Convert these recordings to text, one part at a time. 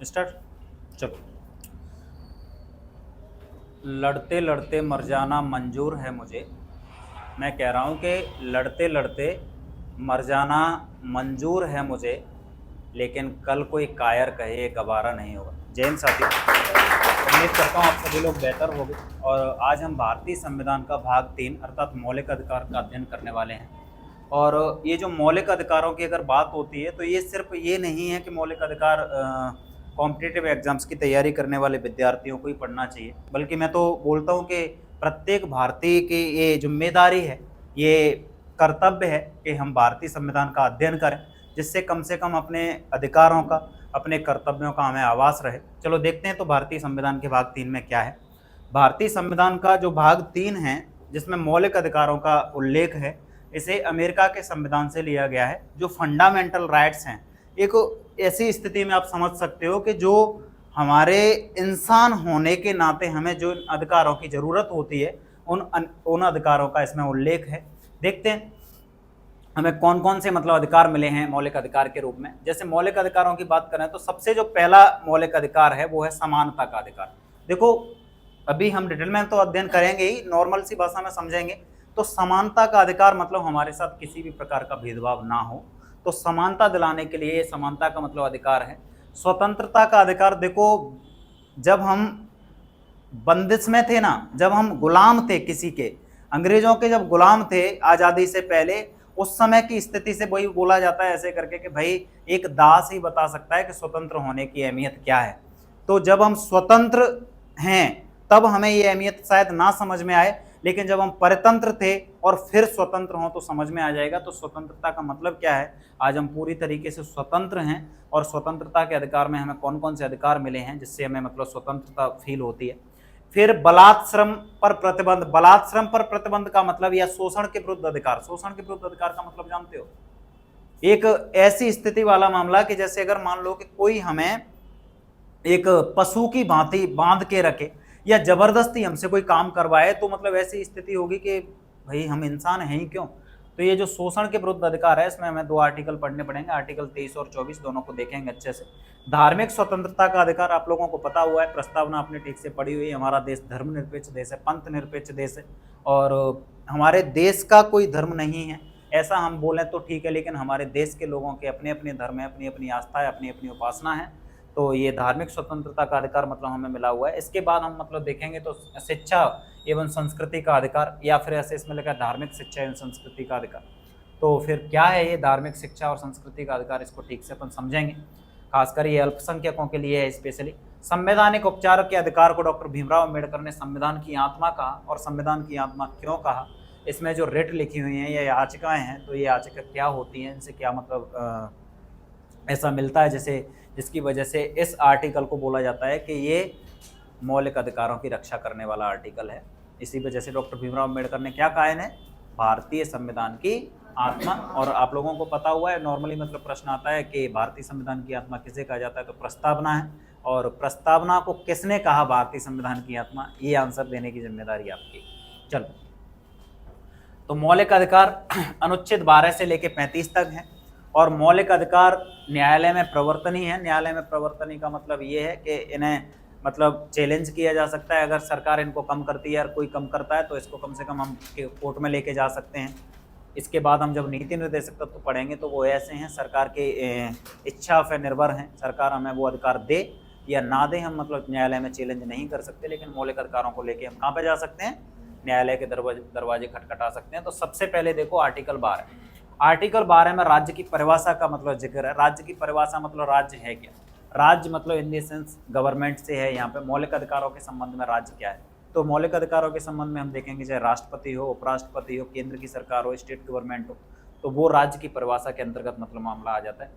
Start. चलो। लड़ते लड़ते मर जाना मंजूर है मुझे। मैं कह रहा हूँ कि लड़ते लड़ते मर जाना मंजूर है मुझे, लेकिन कल कोई कायर कहे ये गवारा नहीं होगा। जय हिंद साथियों, उम्मीद करता हूँ आप सभी लोग बेहतर होंगे। और आज हम भारतीय संविधान का भाग 3 अर्थात मौलिक अधिकार का अध्ययन करने वाले हैं। और ये जो मौलिक अधिकारों की अगर बात होती है तो ये सिर्फ ये नहीं है कि मौलिक अधिकार कॉम्पिटिटिव एग्जाम्स की तैयारी करने वाले विद्यार्थियों को ही पढ़ना चाहिए, बल्कि मैं तो बोलता हूँ कि प्रत्येक भारतीय की ये जिम्मेदारी है, ये कर्तव्य है कि हम भारतीय संविधान का अध्ययन करें, जिससे कम से कम अपने अधिकारों का, अपने कर्तव्यों का हमें आभास रहे। चलो देखते हैं तो भारतीय संविधान के भाग 3 में क्या है। भारतीय संविधान का जो भाग 3 है, जिसमें मौलिक अधिकारों का उल्लेख है, इसे अमेरिका के संविधान से लिया गया है। जो फंडामेंटल राइट्स हैं, एक ऐसी स्थिति में आप समझ सकते हो कि जो हमारे इंसान होने के नाते हमें जो अधिकारों की जरूरत होती है, उन अधिकारों का इसमें उल्लेख है। देखते हैं हमें कौन कौन से मतलब अधिकार मिले हैं मौलिक अधिकार के रूप में। जैसे मौलिक अधिकारों की बात करें तो सबसे जो पहला मौलिक अधिकार है वो है समानता का अधिकार। देखो, अभी हम डिटेल में तो अध्ययन करेंगे ही, नॉर्मल सी भाषा में समझेंगे तो समानता का अधिकार मतलब हमारे साथ किसी भी प्रकार का भेदभाव ना हो, तो समानता दिलाने के लिए समानता का मतलब अधिकार है। स्वतंत्रता का अधिकार, देखो जब हम बंदिश में थे ना, जब हम गुलाम थे किसी के, अंग्रेजों के जब गुलाम थे आज़ादी से पहले, उस समय की स्थिति से वही बोला जाता है ऐसे करके कि भाई एक दास ही बता सकता है कि स्वतंत्र होने की अहमियत क्या है। तो जब हम स्वतंत्र हैं तब हमें ये अहमियत शायद ना समझ में आए, लेकिन जब हम परतंत्र थे और फिर स्वतंत्र हों तो समझ में आ जाएगा। तो स्वतंत्रता का मतलब क्या है, आज हम पूरी तरीके से स्वतंत्र हैं और स्वतंत्रता के अधिकार में हमें कौन कौन से अधिकार मिले हैं जिससे हमें मतलब स्वतंत्रता फील होती है। फिर बलात्श्रम पर प्रतिबंध। बलात्श्रम पर प्रतिबंध का मतलब या शोषण के विरुद्ध अधिकार। शोषण के विरुद्ध अधिकार का मतलब जानते हो, एक ऐसी स्थिति वाला मामला कि जैसे अगर मान लो कि कोई हमें एक पशु की भांति बांध के रखे या जबरदस्ती हमसे कोई काम करवाए, तो मतलब ऐसी स्थिति होगी कि भाई हम इंसान हैं ही क्यों। तो ये जो शोषण के विरुद्ध अधिकार है, इसमें हमें 2 आर्टिकल पढ़ने पड़ेंगे, आर्टिकल 23 और 24 दोनों को देखेंगे अच्छे से। धार्मिक स्वतंत्रता का अधिकार आप लोगों को पता हुआ है, प्रस्तावना आपने ठीक से पढ़ी हुई है। हमारा देश धर्मनिरपेक्ष देश है, पंथ निरपेक्ष देश है, और हमारे देश का कोई धर्म नहीं है ऐसा हम बोलें तो ठीक है, लेकिन हमारे देश के लोगों के अपने अपने धर्म है, अपनी अपनी आस्था है, अपनी अपनी उपासना है। तो ये धार्मिक स्वतंत्रता का अधिकार मतलब हमें मिला हुआ है। इसके बाद हम मतलब देखेंगे तो शिक्षा एवं संस्कृति का अधिकार, या फिर ऐसे इसमें लिखा है धार्मिक शिक्षा एवं संस्कृति का अधिकार। तो फिर क्या है ये धार्मिक शिक्षा और संस्कृति का अधिकार, इसको ठीक से अपन समझेंगे। खासकर ये अल्पसंख्यकों के लिए है स्पेशली। संवैधानिक उपचार के अधिकार को डॉक्टर भीमराव अम्बेडकर ने संविधान की आत्मा कहा, और संविधान की आत्मा क्यों कहा, इसमें जो रिट लिखी हुई हैं या याचिकाएं हैं, तो ये याचिका क्या होती हैं, इनसे क्या मतलब ऐसा मिलता है जैसे जिसकी वजह से इस आर्टिकल को बोला जाता है कि ये मौलिक अधिकारों की रक्षा करने वाला आर्टिकल है। इसी वजह से डॉक्टर भीमराव अम्बेडकर ने क्या कहा इन्हें, भारतीय संविधान की आत्मा। और आप लोगों को पता हुआ है, नॉर्मली मतलब प्रश्न आता है कि भारतीय संविधान की आत्मा किसे कहा जाता है, तो प्रस्तावना है। और प्रस्तावना को किसने कहा भारतीय संविधान की आत्मा, ये आंसर देने की जिम्मेदारी आपकी। चलो, तो मौलिक अधिकार अनुच्छेद 12 से लेकर 35 तक है, और मौलिक अधिकार न्यायालय में प्रवर्तनीय है। न्यायालय में प्रवर्तनीय का मतलब ये है कि इन्हें मतलब चैलेंज किया जा सकता है। अगर सरकार इनको कम करती है और कोई कम करता है तो इसको कम से कम हम कोर्ट में लेके जा सकते हैं। इसके बाद हम जब नीति निर्देशक तत्व पढ़ेंगे तो वो ऐसे हैं, सरकार के इच्छा पर निर्भर हैं, सरकार हमें वो अधिकार दे या ना दे, हम मतलब न्यायालय में चैलेंज नहीं कर सकते। लेकिन मौलिक अधिकारों को लेके हम कहाँ पे जा सकते हैं, न्यायालय के दरवाजे खटखटा सकते हैं। तो सबसे पहले देखो आर्टिकल 12। आर्टिकल 12 में राज्य की परिभाषा का मतलब जिक्र है। राज्य की परिभाषा मतलब राज्य है क्या, राज्य मतलब इन द सेंस गवर्नमेंट से है। यहाँ पे मौलिक अधिकारों के संबंध में राज्य क्या है, तो मौलिक अधिकारों के संबंध में हम देखेंगे चाहे राष्ट्रपति हो, उपराष्ट्रपति हो, केंद्र की सरकार हो, स्टेट गवर्नमेंट हो, तो वो राज्य की परिभाषा के अंतर्गत मतलब मामला आ जाता है।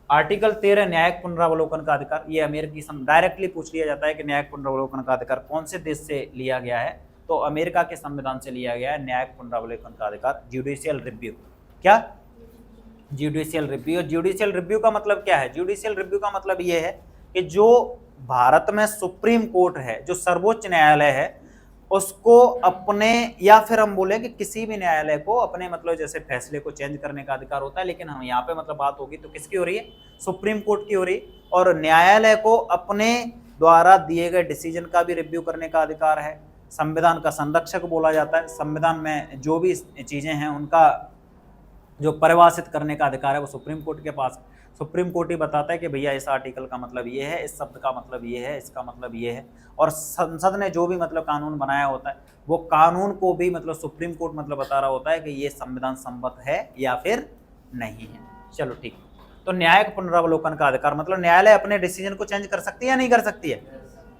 आर्टिकल 13 न्यायिक पुनरावलोकन का अधिकार, ये अमेरिकी डायरेक्टली पूछ लिया जाता है कि न्यायिक पुनरावलोकन का अधिकार कौन से देश से लिया गया है, तो अमेरिका के संविधान से लिया गया है न्यायिक पुनरावलोकन का अधिकार। जुडिशियल रिव्यू, क्या जुडिशियल रिव्यू, जुडिशियल रिव्यू का मतलब क्या है, जुडिशियल रिव्यू का मतलब ये है कि जो भारत में सुप्रीम कोर्ट है, जो सर्वोच्च न्यायालय है, उसको अपने, या फिर हम बोले कि किसी भी न्यायालय को अपने मतलब जैसे फैसले को चेंज करने का अधिकार होता है। लेकिन हम यहाँ पे मतलब बात होगी तो किसकी हो रही है, सुप्रीम कोर्ट की हो रही है। और न्यायालय को अपने द्वारा दिए गए डिसीजन का भी रिव्यू करने का अधिकार है। संविधान का संरक्षक बोला जाता है। संविधान में जो भी चीजें हैं उनका जो परिभाषित करने का अधिकार है वो सुप्रीम कोर्ट के पास। सुप्रीम कोर्ट ही बताता है कि भैया इस आर्टिकल का मतलब ये है, इस शब्द का मतलब ये है, इसका मतलब ये है। और संसद ने जो भी मतलब कानून बनाया होता है वो कानून को भी मतलब सुप्रीम कोर्ट मतलब बता रहा होता है कि ये संविधान सम्मत है या फिर नहीं है। चलो ठीक। तो न्यायिक पुनरावलोकन का अधिकार मतलब न्यायालय अपने डिसीजन को चेंज कर सकती है या नहीं कर सकती है?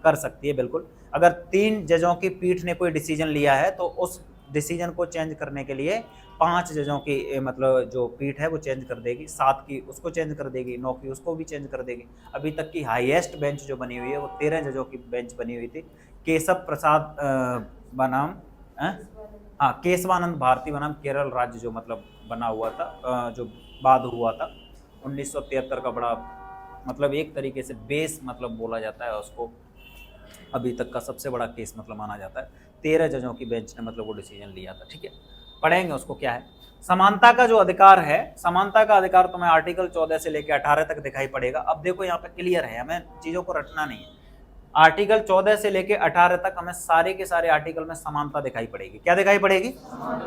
कर सकती है, बिल्कुल। अगर 3 जजों की पीठ ने कोई डिसीजन लिया है तो उस डिसीजन को चेंज करने के लिए 5 जजों की मतलब जो पीठ है वो चेंज कर देगी, 7 की उसको चेंज कर देगी, 9 की उसको भी चेंज कर देगी। अभी तक की हाईएस्ट बेंच जो बनी हुई है वो 13 जजों की बेंच बनी हुई थी। केशव प्रसाद बनाम केशवानंद भारती बनाम केरल राज्य जो मतलब बना हुआ था, जो बाद हुआ था 1973 का, बड़ा मतलब एक तरीके से बेस मतलब बोला जाता है उसको, अभी तक का सबसे बड़ा केस मतलब माना जाता है। 13 जजों की बेंच ने मतलब वो डिसीजन लिया था। ठीक है, पढ़ेंगे उसको क्या है। समानता का जो अधिकार है, समानता का अधिकार तुम्हें आर्टिकल 14 से लेकर 18 तक दिखाई पड़ेगा। अब देखो यहाँ पे क्लियर है, हमें चीजों को रटना नहीं है। आर्टिकल 14 से लेकर 18 तक हमें सारे के सारे आर्टिकल में समानता दिखाई पड़ेगी। क्या दिखाई पड़ेगी?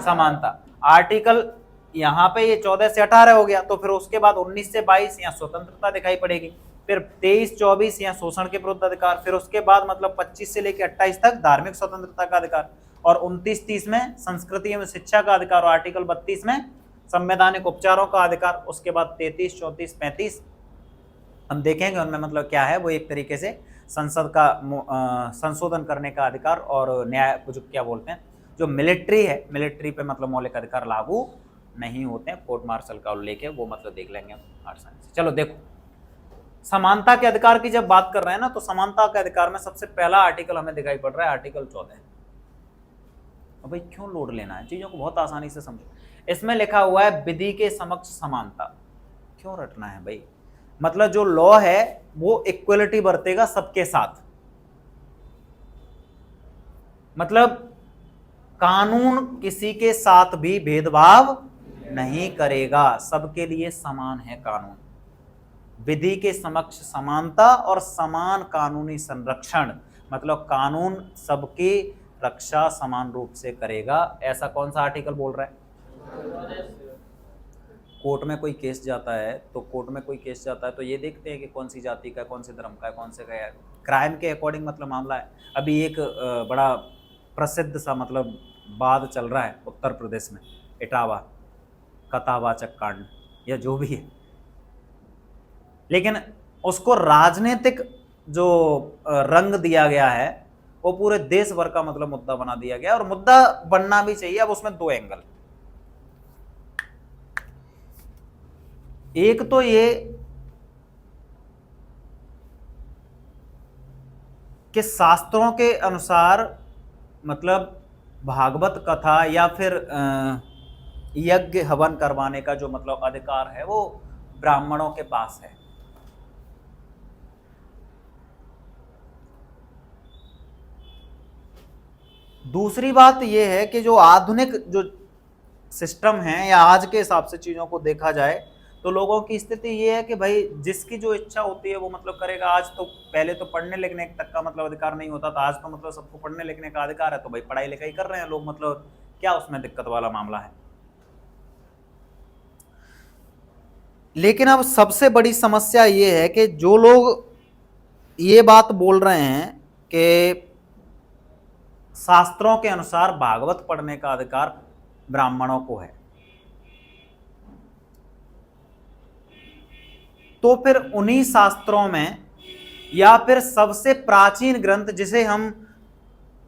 समानता। आर्टिकल यहाँ पे ये 14 से 18 हो गया, तो फिर उसके बाद 19 से 22 यहाँ स्वतंत्रता दिखाई पड़ेगी, फिर 23-24 यहाँ शोषण के विरुद्ध अधिकार, फिर उसके बाद मतलब 25 से लेकर 28 तक धार्मिक स्वतंत्रता का अधिकार, और 29-30 में संस्कृति एवं शिक्षा का अधिकार, और आर्टिकल 32 में संवैधानिक उपचारों का अधिकार। उसके बाद 33, 34, 35 हम देखेंगे उनमें मतलब क्या है। वो एक तरीके से संसद का संशोधन करने का अधिकार, और न्याय जो क्या बोलते हैं जो मिलिट्री है, मिलिट्री पे मतलब मौलिक अधिकार लागू नहीं होते हैं। कोर्ट मार्शल का उल्लेख है, वो मतलब देख लेंगे आसानी से। चलो देखो, समानता के अधिकार की जब बात कर रहे हैं ना, तो समानता के अधिकार में सबसे पहला आर्टिकल हमें दिखाई पड़ रहा है आर्टिकल 14। अब भाई क्यों लोड लेना है, चीजों को बहुत आसानी से समझो। इसमें लिखा हुआ है विधि के समक्ष समानता। क्यों रटना है भाई? मतलब जो लॉ है वो इक्वलिटी बरतेगा सबके साथ। मतलब कानून किसी के साथ भी भेदभाव नहीं करेगा, सबके लिए समान है कानून। विधि के समक्ष समानता और समान कानूनी संरक्षण, मतलब कानून सबकी रक्षा समान रूप से करेगा। ऐसा कौन सा आर्टिकल बोल रहा है? कोर्ट में कोई केस जाता है तो ये देखते हैं कि कौन सी जाति का, कौन से धर्म का है, कौन से का है, क्राइम के अकॉर्डिंग मतलब मामला है। अभी एक बड़ा प्रसिद्ध सा मतलब वाद चल रहा है उत्तर प्रदेश में, इटावा कथावाचक कांड या जो भी है, लेकिन उसको राजनीतिक जो रंग दिया गया है वो पूरे देश भर का मतलब मुद्दा बना दिया गया, और मुद्दा बनना भी चाहिए। अब उसमें 2 एंगल, एक तो ये कि शास्त्रों के अनुसार मतलब भागवत कथा या फिर यज्ञ हवन करवाने का जो मतलब अधिकार है वो ब्राह्मणों के पास है। दूसरी बात यह है कि जो आधुनिक जो सिस्टम है या आज के हिसाब से चीजों को देखा जाए तो लोगों की स्थिति ये है कि भाई जिसकी जो इच्छा होती है वो मतलब करेगा। आज तो पहले तो पढ़ने लिखने तक का मतलब अधिकार नहीं होता था, आज तो मतलब सबको पढ़ने लिखने का अधिकार है, तो भाई पढ़ाई लिखाई कर रहे हैं लोग, मतलब क्या उसमें दिक्कत वाला मामला है। लेकिन अब सबसे बड़ी समस्या ये है कि जो लोग ये बात बोल रहे हैं कि शास्त्रों के अनुसार भागवत पढ़ने का अधिकार ब्राह्मणों को है, तो फिर उन्हीं शास्त्रों में या फिर सबसे प्राचीन ग्रंथ जिसे हम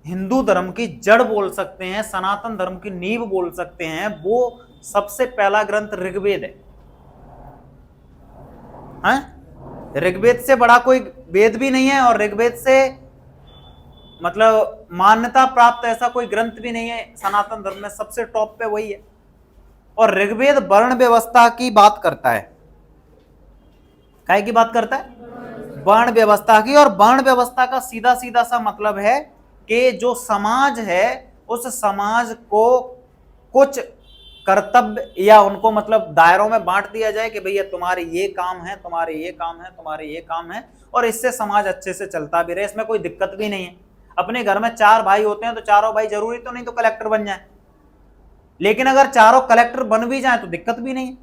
हिंदू धर्म की जड़ बोल सकते हैं, सनातन धर्म की नींव बोल सकते हैं, वो सबसे पहला ग्रंथ ऋग्वेद है। ऋग्वेद से बड़ा कोई वेद भी नहीं है, और ऋग्वेद से मतलब मान्यता प्राप्त ऐसा कोई ग्रंथ भी नहीं है सनातन धर्म में, सबसे टॉप पे वही है। और ऋग्वेद वर्ण व्यवस्था की बात करता है। काय की बात करता है? वर्ण व्यवस्था की। और वर्ण व्यवस्था का सीधा सीधा सा मतलब है कि जो समाज है उस समाज को कुछ कर्तव्य या उनको मतलब दायरों में बांट दिया जाए कि भैया तुम्हारे ये काम है, तुम्हारे ये काम है, तुम्हारे ये काम है, और इससे समाज अच्छे से चलता भी रहे, इसमें कोई दिक्कत भी नहीं है। अपने घर में 4 भाई होते हैं तो चारों भाई जरूरी तो नहीं तो कलेक्टर बन जाए, लेकिन अगर चारों कलेक्टर बन भी जाए तो दिक्कत भी नहीं है।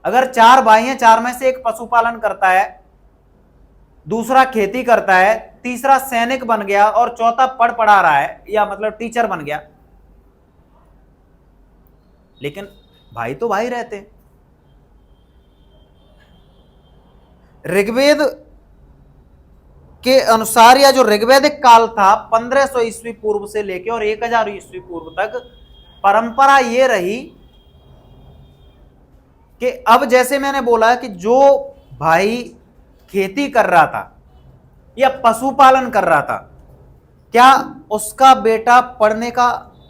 अगर 4 भाई हैं, 4 में से एक पशुपालन करता है, दूसरा खेती करता है, तीसरा सैनिक बन गया और चौथा पढ़ा रहा है या मतलब टीचर बन गया, लेकिन भाई तो भाई रहते हैं। ऋग्वेद के अनुसार या जो ऋग्वैदिक काल था 1500 ईस्वी पूर्व से लेके और 1000 ईस्वी पूर्व तक परंपरा ये रही कि अब जैसे मैंने बोला कि जो भाई खेती कर रहा था या पशुपालन कर रहा था, क्या उसका बेटा पढ़ने का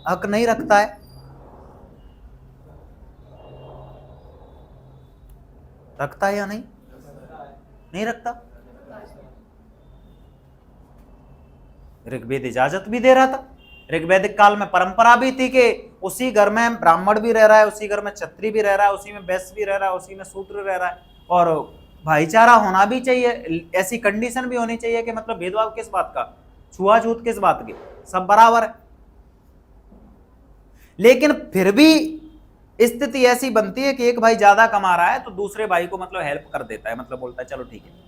हक नहीं रखता है? रखता है या नहीं? नहीं रखता। ऋग्वेद इजाजत भी दे रहा था। ऋग्वैदिक काल में परंपरा भी थी कि उसी घर में ब्राह्मण भी रह रहा है, उसी घर में क्षत्रिय भी रह रहा है, उसी में वैश्य भी रह रहा है, उसी में शूद्र रह रहा है, और भाईचारा होना भी चाहिए। ऐसी कंडीशन भी होनी चाहिए कि मतलब भेदभाव किस बात का, छुआछूत किस बात की, सब बराबर है। लेकिन फिर भी स्थिति ऐसी बनती है कि एक भाई ज्यादा कमा रहा है तो दूसरे भाई को मतलब हेल्प कर देता है, मतलब बोलता है चलो ठीक है।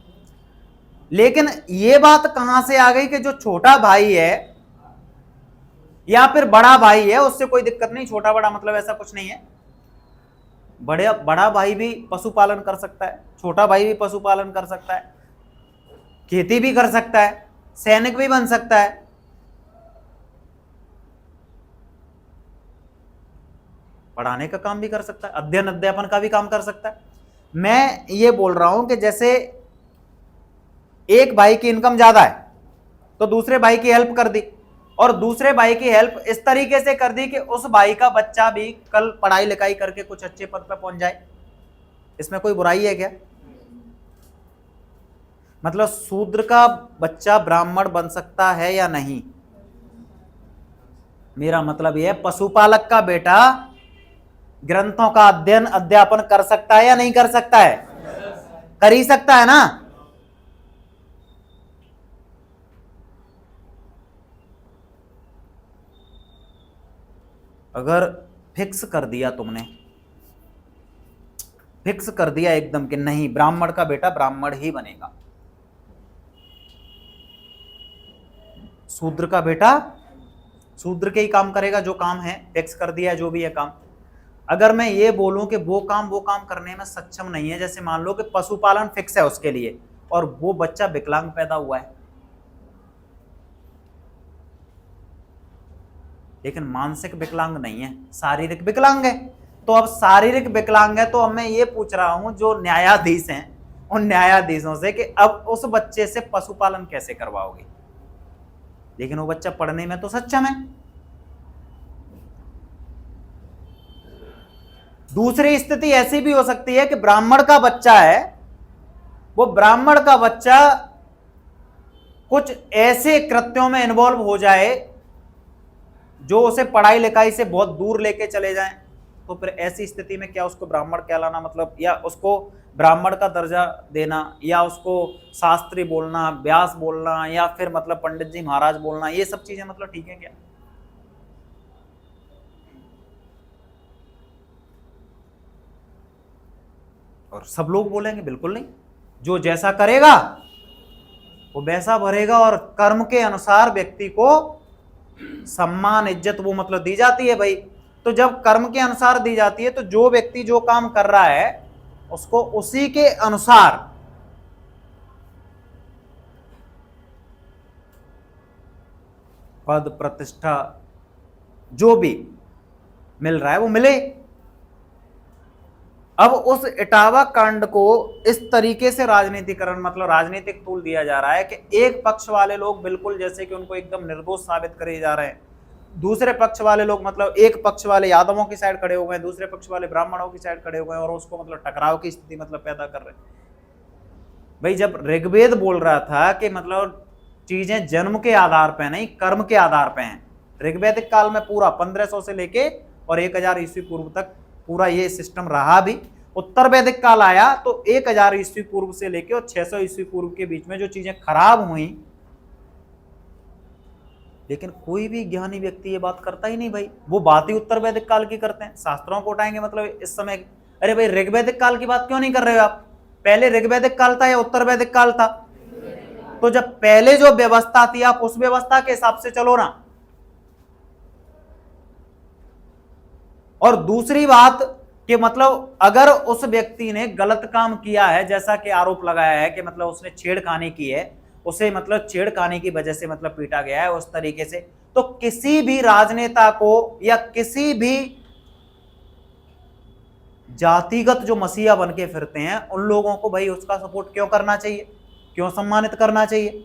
लेकिन ये बात कहां से आ गई कि जो छोटा भाई है या फिर बड़ा भाई है उससे कोई दिक्कत नहीं, छोटा बड़ा मतलब ऐसा कुछ नहीं है। बड़ा भाई भी पशुपालन कर सकता है, छोटा भाई भी पशुपालन कर सकता है, खेती भी कर सकता है, सैनिक भी बन सकता है। पढ़ाने का काम भी कर सकता है, अध्ययन अध्यापन का भी काम कर सकता है। मैं ये बोल रहा हूं कि जैसे एक भाई की इनकम ज्यादा है तो दूसरे भाई की हेल्प कर दी, और दूसरे भाई की हेल्प इस तरीके से कर दी कि उस भाई का बच्चा भी कल पढ़ाई लिखाई करके कुछ अच्छे पद पर पहुंच जाए। इसमें कोई बुराई है क्या? मतलब शूद्र का बच्चा ब्राह्मण बन सकता है या नहीं? मेरा मतलब यह है पशुपालक का बेटा ग्रंथों का अध्ययन अध्यापन कर सकता है या नहीं कर सकता है? कर ही सकता है ना। अगर फिक्स कर दिया तुमने, फिक्स कर दिया एकदम कि नहीं ब्राह्मण का बेटा ब्राह्मण ही बनेगा, शूद्र का बेटा शूद्र के ही काम करेगा, जो काम है फिक्स कर दिया जो भी है काम। अगर मैं ये बोलूं कि वो काम करने में सक्षम नहीं है, जैसे मान लो कि पशुपालन फिक्स है उसके लिए और वो बच्चा विकलांग पैदा हुआ है, लेकिन मानसिक विकलांग नहीं है, शारीरिक विकलांग है, तो अब शारीरिक विकलांग है तो अब मैं ये पूछ रहा हूं जो न्यायाधीश हैं उन न्यायाधीशों से कि अब उस बच्चे से पशुपालन कैसे करवाओगे? लेकिन वो बच्चा पढ़ने में तो सक्षम है। दूसरी स्थिति ऐसी भी हो सकती है कि ब्राह्मण का बच्चा है, वो ब्राह्मण का बच्चा कुछ ऐसे कृत्यों में इन्वॉल्व हो जाए जो उसे पढ़ाई लिखाई से बहुत दूर लेके चले जाएं, तो फिर ऐसी स्थिति में क्या उसको ब्राह्मण कहलाना, मतलब या उसको ब्राह्मण का दर्जा देना या उसको शास्त्री बोलना, व्यास बोलना या फिर मतलब पंडित जी महाराज बोलना, ये सब चीजें मतलब ठीक है क्या? और सब लोग बोलेंगे बिल्कुल नहीं, जो जैसा करेगा वो वैसा भरेगा, और कर्म के अनुसार व्यक्ति को सम्मान इज्जत वो मतलब दी जाती है भाई। तो जब कर्म के अनुसार दी जाती है तो जो व्यक्ति जो काम कर रहा है उसको उसी के अनुसार पद प्रतिष्ठा जो भी मिल रहा है वो मिले। अब उस इटावा कांड को इस तरीके से राजनीतिकरण मतलब राजनीतिक तूल दिया जा रहा है कि एक पक्ष वाले लोग बिल्कुल जैसे कि उनको एकदम निर्दोष साबित करे जा रहे हैं, दूसरे पक्ष वाले लोग मतलब एक पक्ष वाले यादवों की साइड खड़े हो गए, दूसरे पक्ष वाले ब्राह्मणों की साइड खड़े हो गए और उसको मतलब टकराव की स्थिति मतलब पैदा कर रहे हैं। भाई जब ऋग्वेद बोल रहा था कि मतलब चीजें जन्म के आधार पर नहीं कर्म के आधार पर हैं, ऋग्वैदिक काल में पूरा 1500 से लेके और 1000 ईस्वी पूर्व तक पूरा ये सिस्टम रहा भी। उत्तर वैदिक काल आया तो 1000 ईस्वी पूर्व से लेकर और 600 ईस्वी पूर्व के बीच में जो चीजें खराब हुई, लेकिन कोई भी ज्ञानी व्यक्ति ये बात करता ही नहीं भाई। वो बात ही उत्तर वैदिक काल की करते हैं, शास्त्रों को उठाएंगे मतलब इस समय। अरे भाई ऋग्वैदिक काल की बात क्यों नहीं कर रहे हो आप? पहले ऋग्वैदिक काल था या उत्तर वैदिक काल था? तो जब पहले जो व्यवस्था थी आप उस व्यवस्था के हिसाब से चलो ना। और दूसरी बात कि मतलब अगर उस व्यक्ति ने गलत काम किया है, जैसा कि आरोप लगाया है कि मतलब उसने छेड़खानी की है, उसे मतलब छेड़खानी की वजह से मतलब पीटा गया है उस तरीके से, तो किसी भी राजनेता को या किसी भी जातिगत जो मसीहा बन के फिरते हैं उन लोगों को भाई उसका सपोर्ट क्यों करना चाहिए, क्यों सम्मानित करना चाहिए?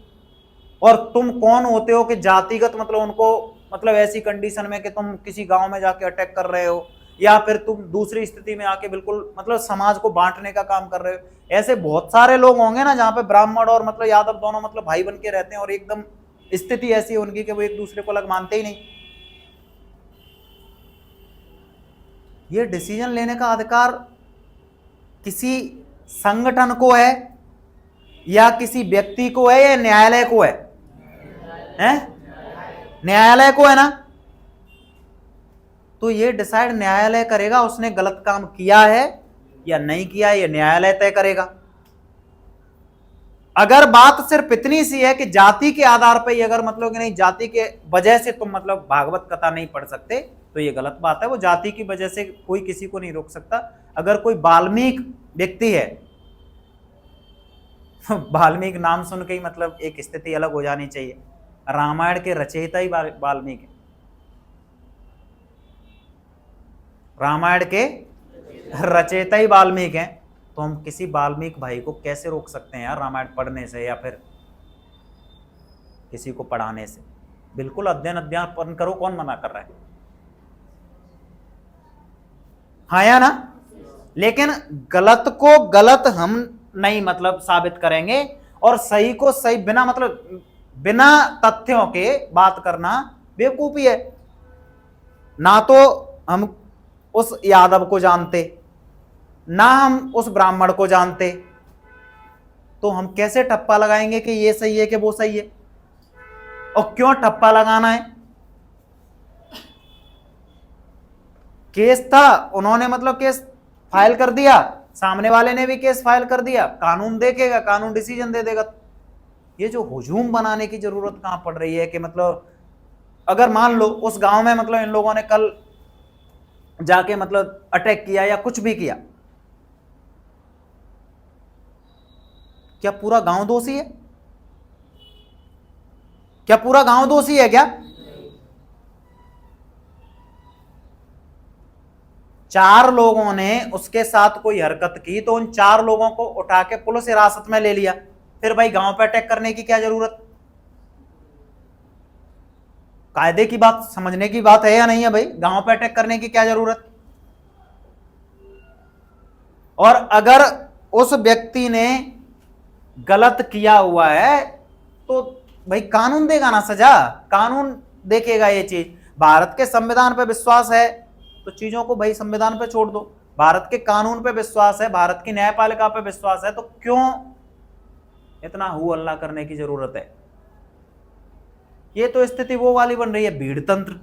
और तुम कौन होते हो कि जातिगत मतलब उनको मतलब ऐसी कंडीशन में कि तुम किसी गांव में जाके अटैक कर रहे हो, या फिर तुम दूसरी स्थिति में आके बिल्कुल मतलब समाज को बांटने का काम कर रहे हो? ऐसे बहुत सारे लोग होंगे ना जहां पे ब्राह्मण और मतलब यादव दोनों मतलब भाई बन के रहते हैं और एकदम स्थिति ऐसी है उनकी कि वो एक दूसरे को अलग मानते ही नहीं। ये डिसीजन लेने का अधिकार किसी संगठन को है या किसी व्यक्ति को है या न्यायालय को है? न्यायालय को है ना। तो ये डिसाइड न्यायालय करेगा उसने गलत काम किया है या नहीं किया, ये न्यायालय तय करेगा। अगर बात सिर्फ इतनी सी है कि जाति के आधार पर अगर मतलब कि नहीं जाति के वजह से तुम मतलब भागवत कथा नहीं पढ़ सकते, तो ये गलत बात है। वो जाति की वजह से कोई किसी को नहीं रोक सकता। अगर कोई वाल्मीकि व्यक्ति है, वाल्मीकि नाम सुन के ही मतलब एक स्थिति अलग हो जानी चाहिए। रामायण के रचयिता ही वाल्मीकि, रामायण के रचयिता ही वाल्मीकि हैं। तो हम किसी वाल्मीकि भाई को कैसे रोक सकते हैं यार रामायण पढ़ने से या फिर किसी को पढ़ाने से? बिल्कुल अध्ययन करो, कौन मना कर रहा है? हाँ या ना? लेकिन गलत को गलत हम नहीं मतलब साबित करेंगे और सही को सही बिना मतलब बिना तथ्यों के बात करना बेवकूफी है। ना तो हम उस यादव को जानते, ना हम उस ब्राह्मण को जानते, तो हम कैसे ठप्पा लगाएंगे कि ये सही है कि वो सही है? और क्यों ठप्पा लगाना है? केस था, उन्होंने मतलब केस फाइल कर दिया, सामने वाले ने भी केस फाइल कर दिया, कानून देखेगा, कानून डिसीजन दे देगा। ये जो हुजूम बनाने की जरूरत कहां पड़ रही है कि मतलब अगर मान लो उस गांव में मतलब इन लोगों ने कल जाके मतलब अटैक किया या कुछ भी किया, क्या पूरा गांव दोषी है? क्या पूरा गांव दोषी है क्या? 4 लोगों ने उसके साथ कोई हरकत की तो उन 4 लोगों को उठा के पुलिस हिरासत में ले लिया। फिर भाई गांव पे अटैक करने की क्या जरूरत? कायदे की बात समझने की बात है या नहीं है भाई? गांव पे अटैक करने की क्या जरूरत? और अगर उस व्यक्ति ने गलत किया हुआ है तो भाई कानून देगा ना सजा, कानून देखेगा ये चीज। भारत के संविधान पे विश्वास है तो चीजों को भाई संविधान पे छोड़ दो। भारत के कानून पे विश्वास है, भारत की न्यायपालिका पे विश्वास है, तो क्यों इतना हु हल्ला करने की जरूरत है? ये तो स्थिति वो वाली बन रही है भीड़ तंत्र।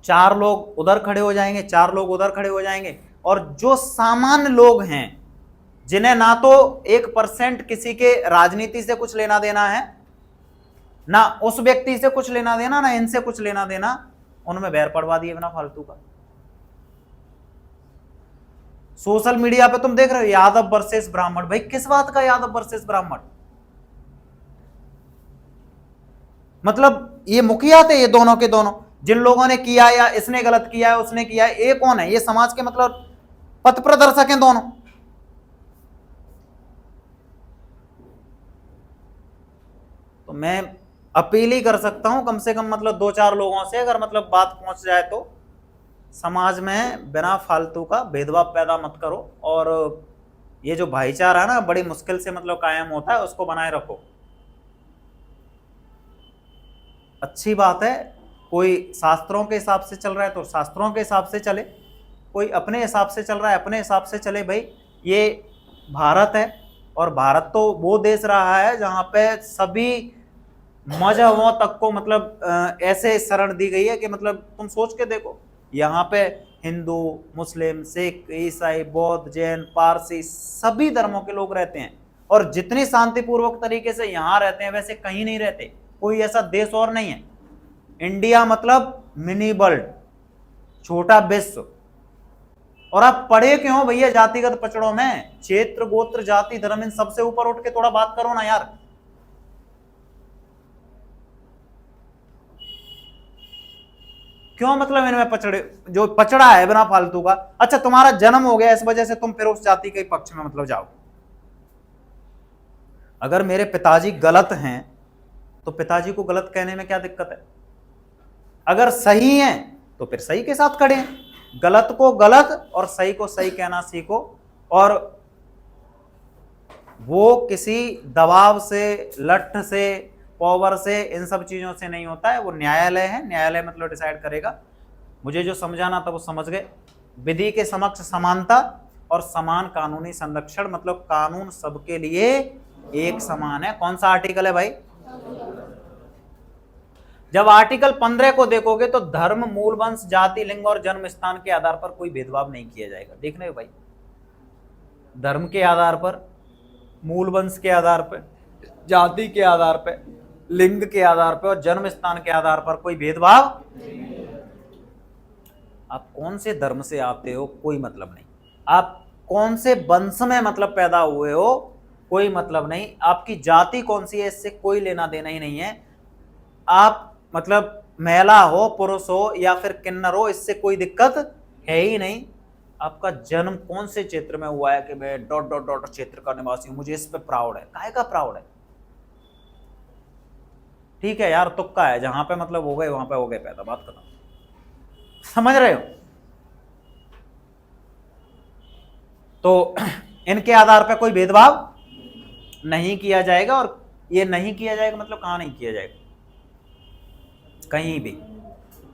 4 लोग उधर खड़े हो जाएंगे, 4 लोग उधर खड़े हो जाएंगे, और जो सामान्य लोग हैं जिन्हें ना तो 1% किसी के राजनीति से कुछ लेना देना है, ना उस व्यक्ति से कुछ लेना देना, ना इनसे कुछ लेना देना, उनमें बैर पड़वा दिए बिना फालतू का। सोशल मीडिया पे तुम देख रहे हो यादव वर्सेस ब्राह्मण। भाई किस बात का यादव वर्सेस ब्राह्मण? मतलब ये मुखिया थे ये दोनों के दोनों, जिन लोगों ने किया या इसने गलत किया है उसने किया है, ये कौन है? ये समाज के मतलब पथ प्रदर्शक हैं दोनों। तो मैं अपील ही कर सकता हूं कम से कम मतलब 2-4 लोगों से, अगर मतलब बात पहुंच जाए तो समाज में बिना फालतू का भेदभाव पैदा मत करो, और ये जो भाईचारा है ना बड़ी मुश्किल से मतलब कायम होता है, उसको बनाए रखो। अच्छी बात है, कोई शास्त्रों के हिसाब से चल रहा है तो शास्त्रों के हिसाब से चले, कोई अपने हिसाब से चल रहा है अपने हिसाब से चले। भाई ये भारत है, और भारत तो वो देश रहा है जहाँ पे सभी मजहबों तक को मतलब ऐसे शरण दी गई है कि मतलब तुम सोच के देखो, यहाँ पे हिंदू, मुस्लिम, सिख, ईसाई, बौद्ध, जैन, पारसी सभी धर्मों के लोग रहते हैं, और जितनी शांतिपूर्वक तरीके से यहाँ रहते हैं वैसे कहीं नहीं रहते, कोई ऐसा देश और नहीं है। इंडिया मतलब मिनी वर्ल्ड, छोटा विश्व। और आप पढ़े क्यों हो भैया जातिगत पचड़ों में? क्षेत्र, गोत्र, जाति, धर्म, इन सबसे ऊपर उठ के थोड़ा बात करो ना यार। क्यों मतलब इनमें पचड़े, जो पचड़ा है बिना फालतू का। अच्छा तुम्हारा जन्म हो गया इस वजह से तुम फिर उस जाति के पक्ष में मतलब जाओ। अगर मेरे पिताजी गलत हैं तो पिताजी को गलत कहने में क्या दिक्कत है? अगर सही हैं तो फिर सही के साथ खड़े हैं। गलत को गलत और सही को सही कहना सीखो, और वो किसी दबाव से, लठ से, पावर से, इन सब चीजों से नहीं होता है। वो न्यायालय है, न्यायालय मतलब डिसाइड करेगा। मुझे जो समझाना था वो समझ गए। विधि के समक्ष समानता और समान कानूनी संरक्षण, मतलब कानून सबके लिए एक समान है। कौन सा आर्टिकल है भाई? जब आर्टिकल 15 को देखोगे तो धर्म, मूल वंश, जाति, लिंग और जन्म स्थान के आधार पर कोई भेदभाव नहीं किया जाएगा। देख रहे हो भाई, धर्म के आधार पर, मूल वंश के आधार पर, जाति के आधार पर, लिंग के आधार पर और जन्म स्थान के आधार पर कोई भेदभाव। आप कौन से धर्म से आते हो कोई मतलब नहीं, आप कौन से वंश में मतलब पैदा हुए हो कोई मतलब नहीं, आपकी जाति कौन सी है इससे कोई लेना देना ही नहीं है। आप मतलब महिला हो, पुरुष हो या फिर किन्नर हो, इससे कोई दिक्कत है ही नहीं। आपका जन्म कौन से क्षेत्र में हुआ है कि मैं डॉट डॉट डॉट क्षेत्र का निवासी हूं, मुझे इस पे प्राउड है, काहे का प्राउड है? ठीक है यार, तुक्का है, जहां पे मतलब हो गए वहां पे हो गए पैदा, बात खत्म। समझ रहे हो? तो इनके आधार पर कोई भेदभाव नहीं किया जाएगा। और ये नहीं किया जाएगा मतलब कहां नहीं किया जाएगा? कहीं भी,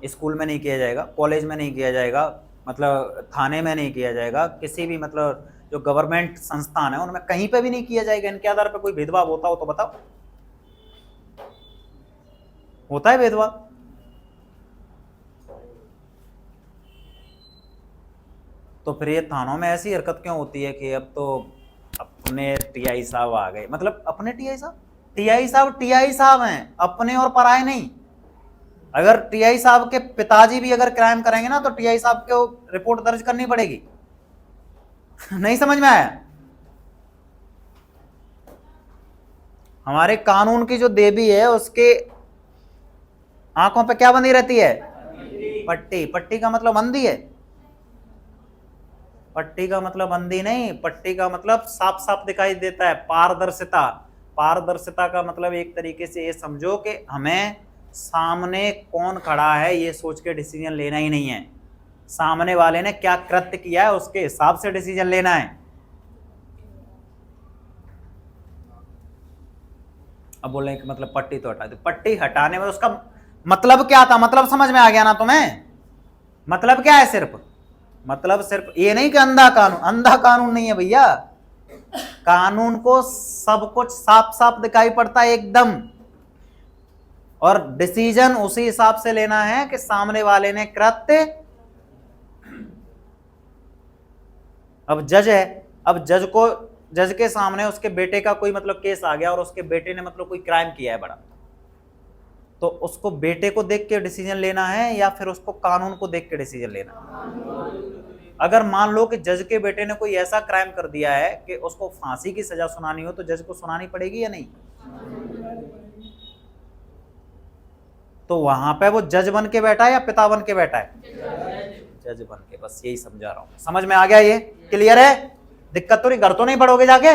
स्कूल में नहीं किया जाएगा, कॉलेज में नहीं किया जाएगा, मतलब थाने में नहीं किया जाएगा, किसी भी मतलब जो गवर्नमेंट संस्थान है उनमें कहीं पे भी नहीं किया जाएगा। इनके आधार पर कोई भेदभाव होता हो तो बताओ, होता है भेदभाव? तो फिर ये थानों में ऐसी हरकत क्यों होती है कि अब तो अपने टीआई साहब आ गए, मतलब अपने टीआई साहब, टीआई साहब हैं, अपने और पराए नहीं। अगर टीआई साहब के पिताजी भी अगर क्राइम करेंगे ना तो टीआई साहब को रिपोर्ट दर्ज करनी पड़ेगी। नहीं समझ में आया? हमारे कानून की जो देवी है उसके आंखों पे क्या बंधी रहती है? पट्टी। पट्टी का मतलब बंदी है? पट्टी का मतलब बंदी नहीं, पट्टी का मतलब साफ साफ दिखाई देता है, पारदर्शिता। पारदर्शिता का मतलब एक तरीके से ये समझो कि हमें सामने कौन खड़ा है ये सोच के डिसीजन लेना ही नहीं है, सामने वाले ने क्या कृत्य किया है उसके हिसाब से डिसीजन लेना है। अब बोले कि मतलब पट्टी तो हटा दो, पट्टी हटाने में उसका मतलब क्या था? मतलब समझ में आ गया ना तुम्हें? मतलब क्या है? सिर्फ मतलब सिर्फ ये नहीं कि अंधा कानून, अंधा कानून नहीं है भैया। कानून को सब कुछ साफ साफ दिखाई पड़ता है एकदम, और डिसीजन उसी हिसाब से लेना है कि सामने वाले ने कृत्य। अब जज है, अब जज के सामने उसके बेटे का कोई मतलब केस आ गया और उसके बेटे ने मतलब कोई क्राइम किया है बड़ा, तो उसको बेटे को देख के डिसीजन लेना है या फिर उसको कानून को देख के डिसीजन लेना है? अगर मान लो कि जज के बेटे ने कोई ऐसा क्राइम कर दिया है कि उसको फांसी की सजा सुनानी हो तो जज को सुनानी पड़ेगी या नहीं? तो वहां पे वो जज बन के बैठा है या पिता बन के बैठा है? जज बन के। बस यही समझा रहा हूं, समझ में आ गया? ये क्लियर है? दिक्कत तो नहीं, घर तो नहीं पढ़ोगे जाके?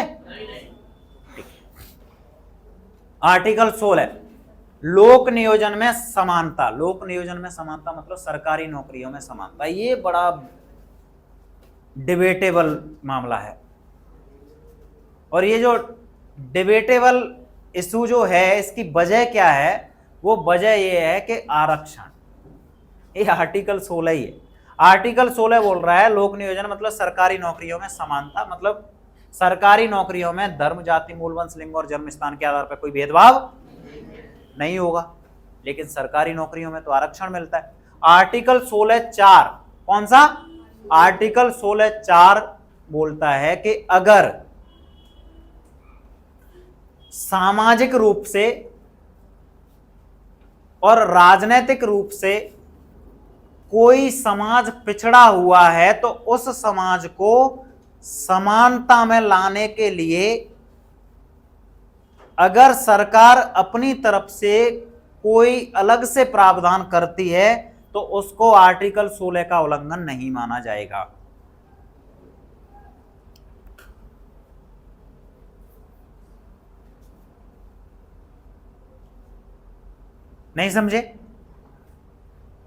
आर्टिकल 16, लोक नियोजन में समानता। लोक नियोजन में समानता मतलब सरकारी नौकरियों में समानता। ये बड़ा डिबेटेबल मामला है, और ये जो डिबेटेबल इशू जो है इसकी वजह क्या है? वो वजह ये है कि आरक्षण, ये आर्टिकल 16 ही है। आर्टिकल 16 बोल रहा है लोक नियोजन मतलब सरकारी नौकरियों में समानता, मतलब सरकारी नौकरियों में धर्म, जाति, मूल वंश, लिंग और जन्म स्थान के आधार पर कोई भेदभाव नहीं होगा, लेकिन सरकारी नौकरियों में तो आरक्षण मिलता है। आर्टिकल 16(4) कौन सा? आर्टिकल 16(4) बोलता है कि अगर सामाजिक रूप से और राजनीतिक रूप से कोई समाज पिछड़ा हुआ है तो उस समाज को समानता में लाने के लिए अगर सरकार अपनी तरफ से कोई अलग से प्रावधान करती है तो उसको आर्टिकल 16 का उल्लंघन नहीं माना जाएगा। नहीं समझे?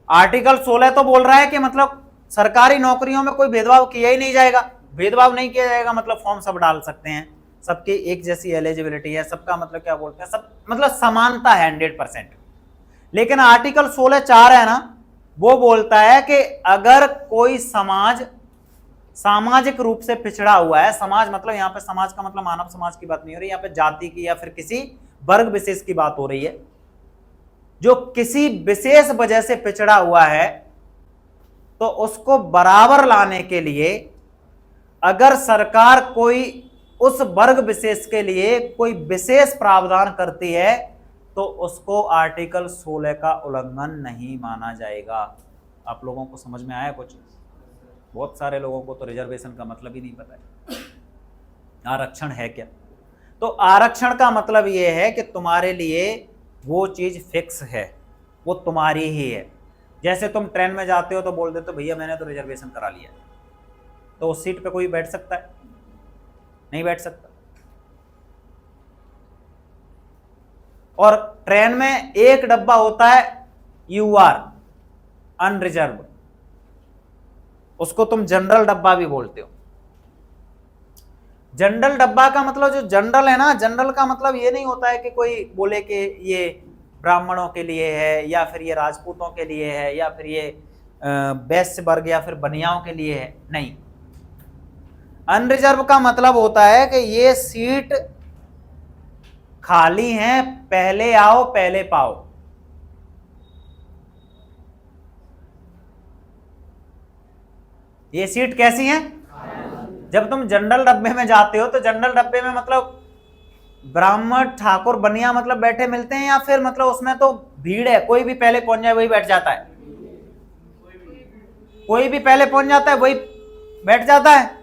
आर्टिकल 16 तो बोल रहा है कि मतलब सरकारी नौकरियों में कोई भेदभाव किया ही नहीं जाएगा। भेदभाव नहीं किया जाएगा मतलब फॉर्म सब डाल सकते हैं, सबकी एक जैसी एलिजिबिलिटी है, सबका मतलब क्या बोलते हैं, सब मतलब समानता है 100%। लेकिन आर्टिकल 16(4) है ना, वो बोलता है कि अगर कोई समाज सामाजिक रूप से पिछड़ा हुआ है, समाज मतलब यहां पे समाज का मतलब मानव समाज की बात नहीं हो रही, यहां पे जाति की या फिर किसी वर्ग विशेष की बात हो रही है, जो किसी विशेष वजह से पिछड़ा हुआ है, तो उसको बराबर लाने के लिए अगर सरकार कोई उस वर्ग विशेष के लिए कोई विशेष प्रावधान करती है तो उसको आर्टिकल 16 का उल्लंघन नहीं माना जाएगा। आप लोगों को समझ में आया कुछ? बहुत सारे लोगों को तो रिजर्वेशन का मतलब ही नहीं पता है, आरक्षण है क्या। तो आरक्षण का मतलब यह है कि तुम्हारे लिए वो चीज फिक्स है, वो तुम्हारी ही है। जैसे तुम ट्रेन में जाते हो तो बोल देते हो भैया मैंने तो रिजर्वेशन करा लिया, तो उस सीट पे कोई बैठ सकता है? नहीं बैठ सकता। और ट्रेन में एक डब्बा होता है UR अनरिजर्व, उसको तुम जनरल डब्बा भी बोलते हो। जनरल डब्बा का मतलब जो जनरल है ना, जनरल का मतलब ये नहीं होता है कि कोई बोले कि ये ब्राह्मणों के लिए है या फिर ये राजपूतों के लिए है या फिर ये वैश्य वर्ग या फिर बनियाओं के लिए है, नहीं। अनरिजर्व का मतलब होता है कि ये सीट खाली हैं, पहले आओ पहले पाओ। ये सीट कैसी है? जब तुम जनरल डब्बे में जाते हो तो जनरल डब्बे में मतलब ब्राह्मण ठाकुर बनिया मतलब बैठे मिलते हैं या फिर मतलब उसमें तो भीड़ है, कोई भी पहले पहुंच जाए वही बैठ जाता है, कोई भी पहले पहुंच जाता है वही बैठ जाता है।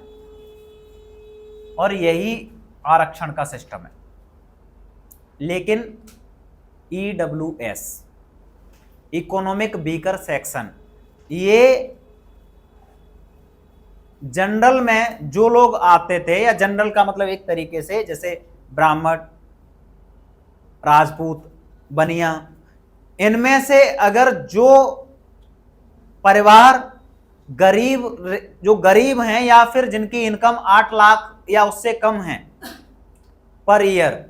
और यही आरक्षण का सिस्टम है। लेकिन EWS इकोनॉमिक वीकर सेक्शन, ये जनरल में जो लोग आते थे, या जनरल का मतलब एक तरीके से जैसे ब्राह्मण, राजपूत, बनिया, इनमें से अगर जो परिवार गरीब, जो गरीब हैं या फिर जिनकी इनकम 8 लाख या उससे कम है पर ईयर,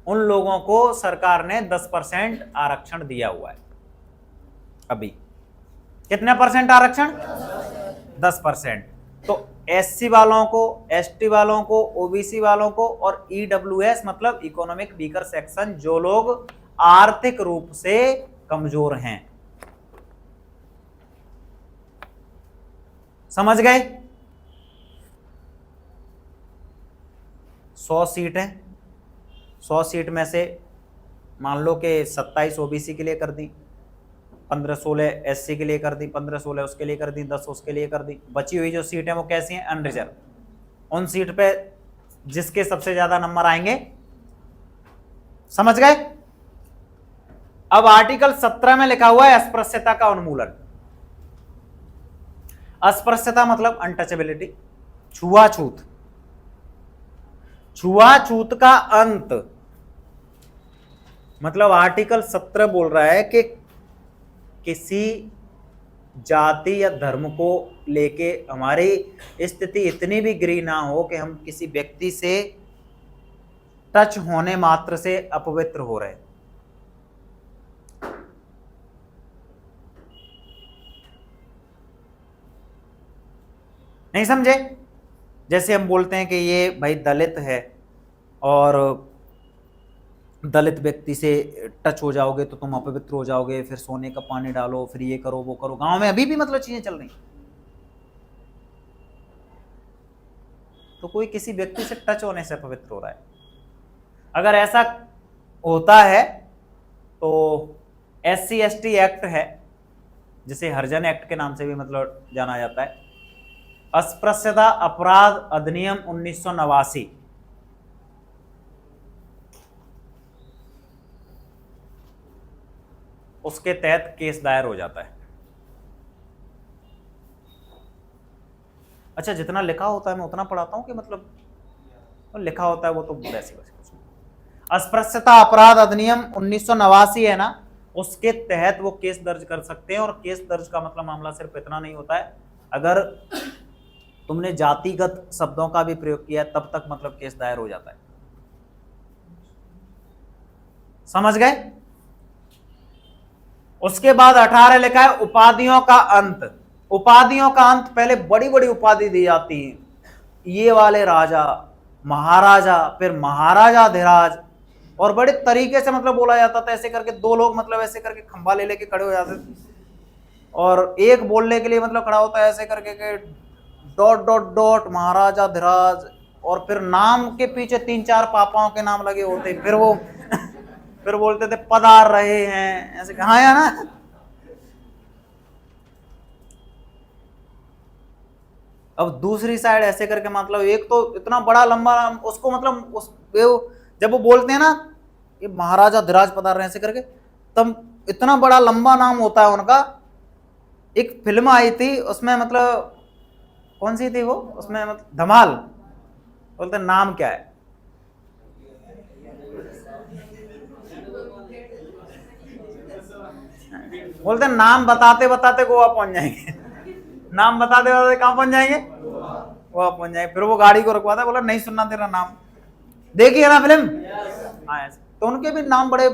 उन लोगों को सरकार ने 10% आरक्षण दिया हुआ है। अभी कितने परसेंट आरक्षण? 10%। तो SC वालों को, ST वालों को, OBC वालों को और EWS मतलब इकोनॉमिक वीकर सेक्शन, जो लोग आर्थिक रूप से कमजोर हैं। समझ गए? 100 सीट है, 100 सीट में से मान लो कि 27 OBC के लिए कर दी, 15-16 SC के लिए कर दी, 15-16 उसके लिए कर दी, 10 उसके लिए कर दी। बची हुई जो सीट है वो कैसी हैं? अनरिजर्व। उन सीट पे जिसके सबसे ज्यादा नंबर आएंगे, समझ गए? अब आर्टिकल 17 में लिखा हुआ है अस्पृश्यता का उन्मूलन। अस्पृश्यता मतलब अनटचेबिलिटी, छुआछूत, छुआछूत का अंत। मतलब आर्टिकल 17 बोल रहा है कि किसी जाति या धर्म को लेके हमारी स्थिति इतनी भी गिरी ना हो कि हम किसी व्यक्ति से टच होने मात्र से अपवित्र हो रहे। नहीं समझे? जैसे हम बोलते हैं कि ये भाई दलित है और दलित व्यक्ति से टच हो जाओगे तो तुम अपवित्र हो जाओगे, फिर सोने का पानी डालो, फिर ये करो वो करो। गांव में अभी भी मतलब चीजें चल रही। तो कोई किसी व्यक्ति से टच होने से अपवित्र हो रहा है। अगर ऐसा होता है तो SC/ST एक्ट है, जिसे हरिजन एक्ट के नाम से भी मतलब जाना जाता है, अस्पृश्यता अपराध अधिनियम 1989, उसके तहत केस दायर हो जाता है। अच्छा, जितना लिखा होता है मैं उतना पढ़ाता हूं कि मतलब लिखा होता है वो तो वैसे वैसे। अस्पृश्यता अपराध अधिनियम 1989 है ना, उसके तहत वो केस दर्ज कर सकते हैं। और केस दर्ज का मतलब मामला सिर्फ इतना नहीं होता है, अगर तुमने जातिगत शब्दों का भी प्रयोग किया तब तक मतलब केस दायर हो जाता है। समझ गए? उसके बाद 18 लिखा है उपाधियों का अंत। उपाधियों का अंत, पहले बड़ी बड़ी उपाधि दी जाती है, ये वाले राजा महाराजा, फिर महाराजाधिराज, और बड़े तरीके से मतलब बोला जाता था। ऐसे करके दो लोग मतलब ऐसे करके खंभा ले लेके खड़े हो जाते थे, और एक बोलने के लिए मतलब खड़ा होता है ऐसे करके के डॉट डॉट डॉट महाराजाधिराज, और फिर नाम के पीछे 3-4 पापाओं के नाम लगे होते, फिर वो फिर बोलते थे पधार रहे हैं, ऐसे कहा है ना। अब दूसरी साइड ऐसे करके मतलब एक तो इतना बड़ा लंबा नाम, उसको मतलब उस जब वो बोलते हैं ना ये महाराजाधिराज पधार रहे हैं ऐसे करके, तब इतना बड़ा लंबा नाम होता है उनका। एक फिल्म आई थी उसमें, मतलब कौन सी थी वो, उसमें मतलब धमाल, बोलते नाम क्या है, बोलते नाम बताते बताते गोवा पहुंच जाएंगे। नाम बताते बताते कहां पहुंच जाएंगे? गोवा पहुंच जाएंगे। फिर वो गाड़ी को रुकवाता है, बोला नहीं सुनना तेरा नाम। देखिए ना फिल्म। तो उनके भी नाम बड़े,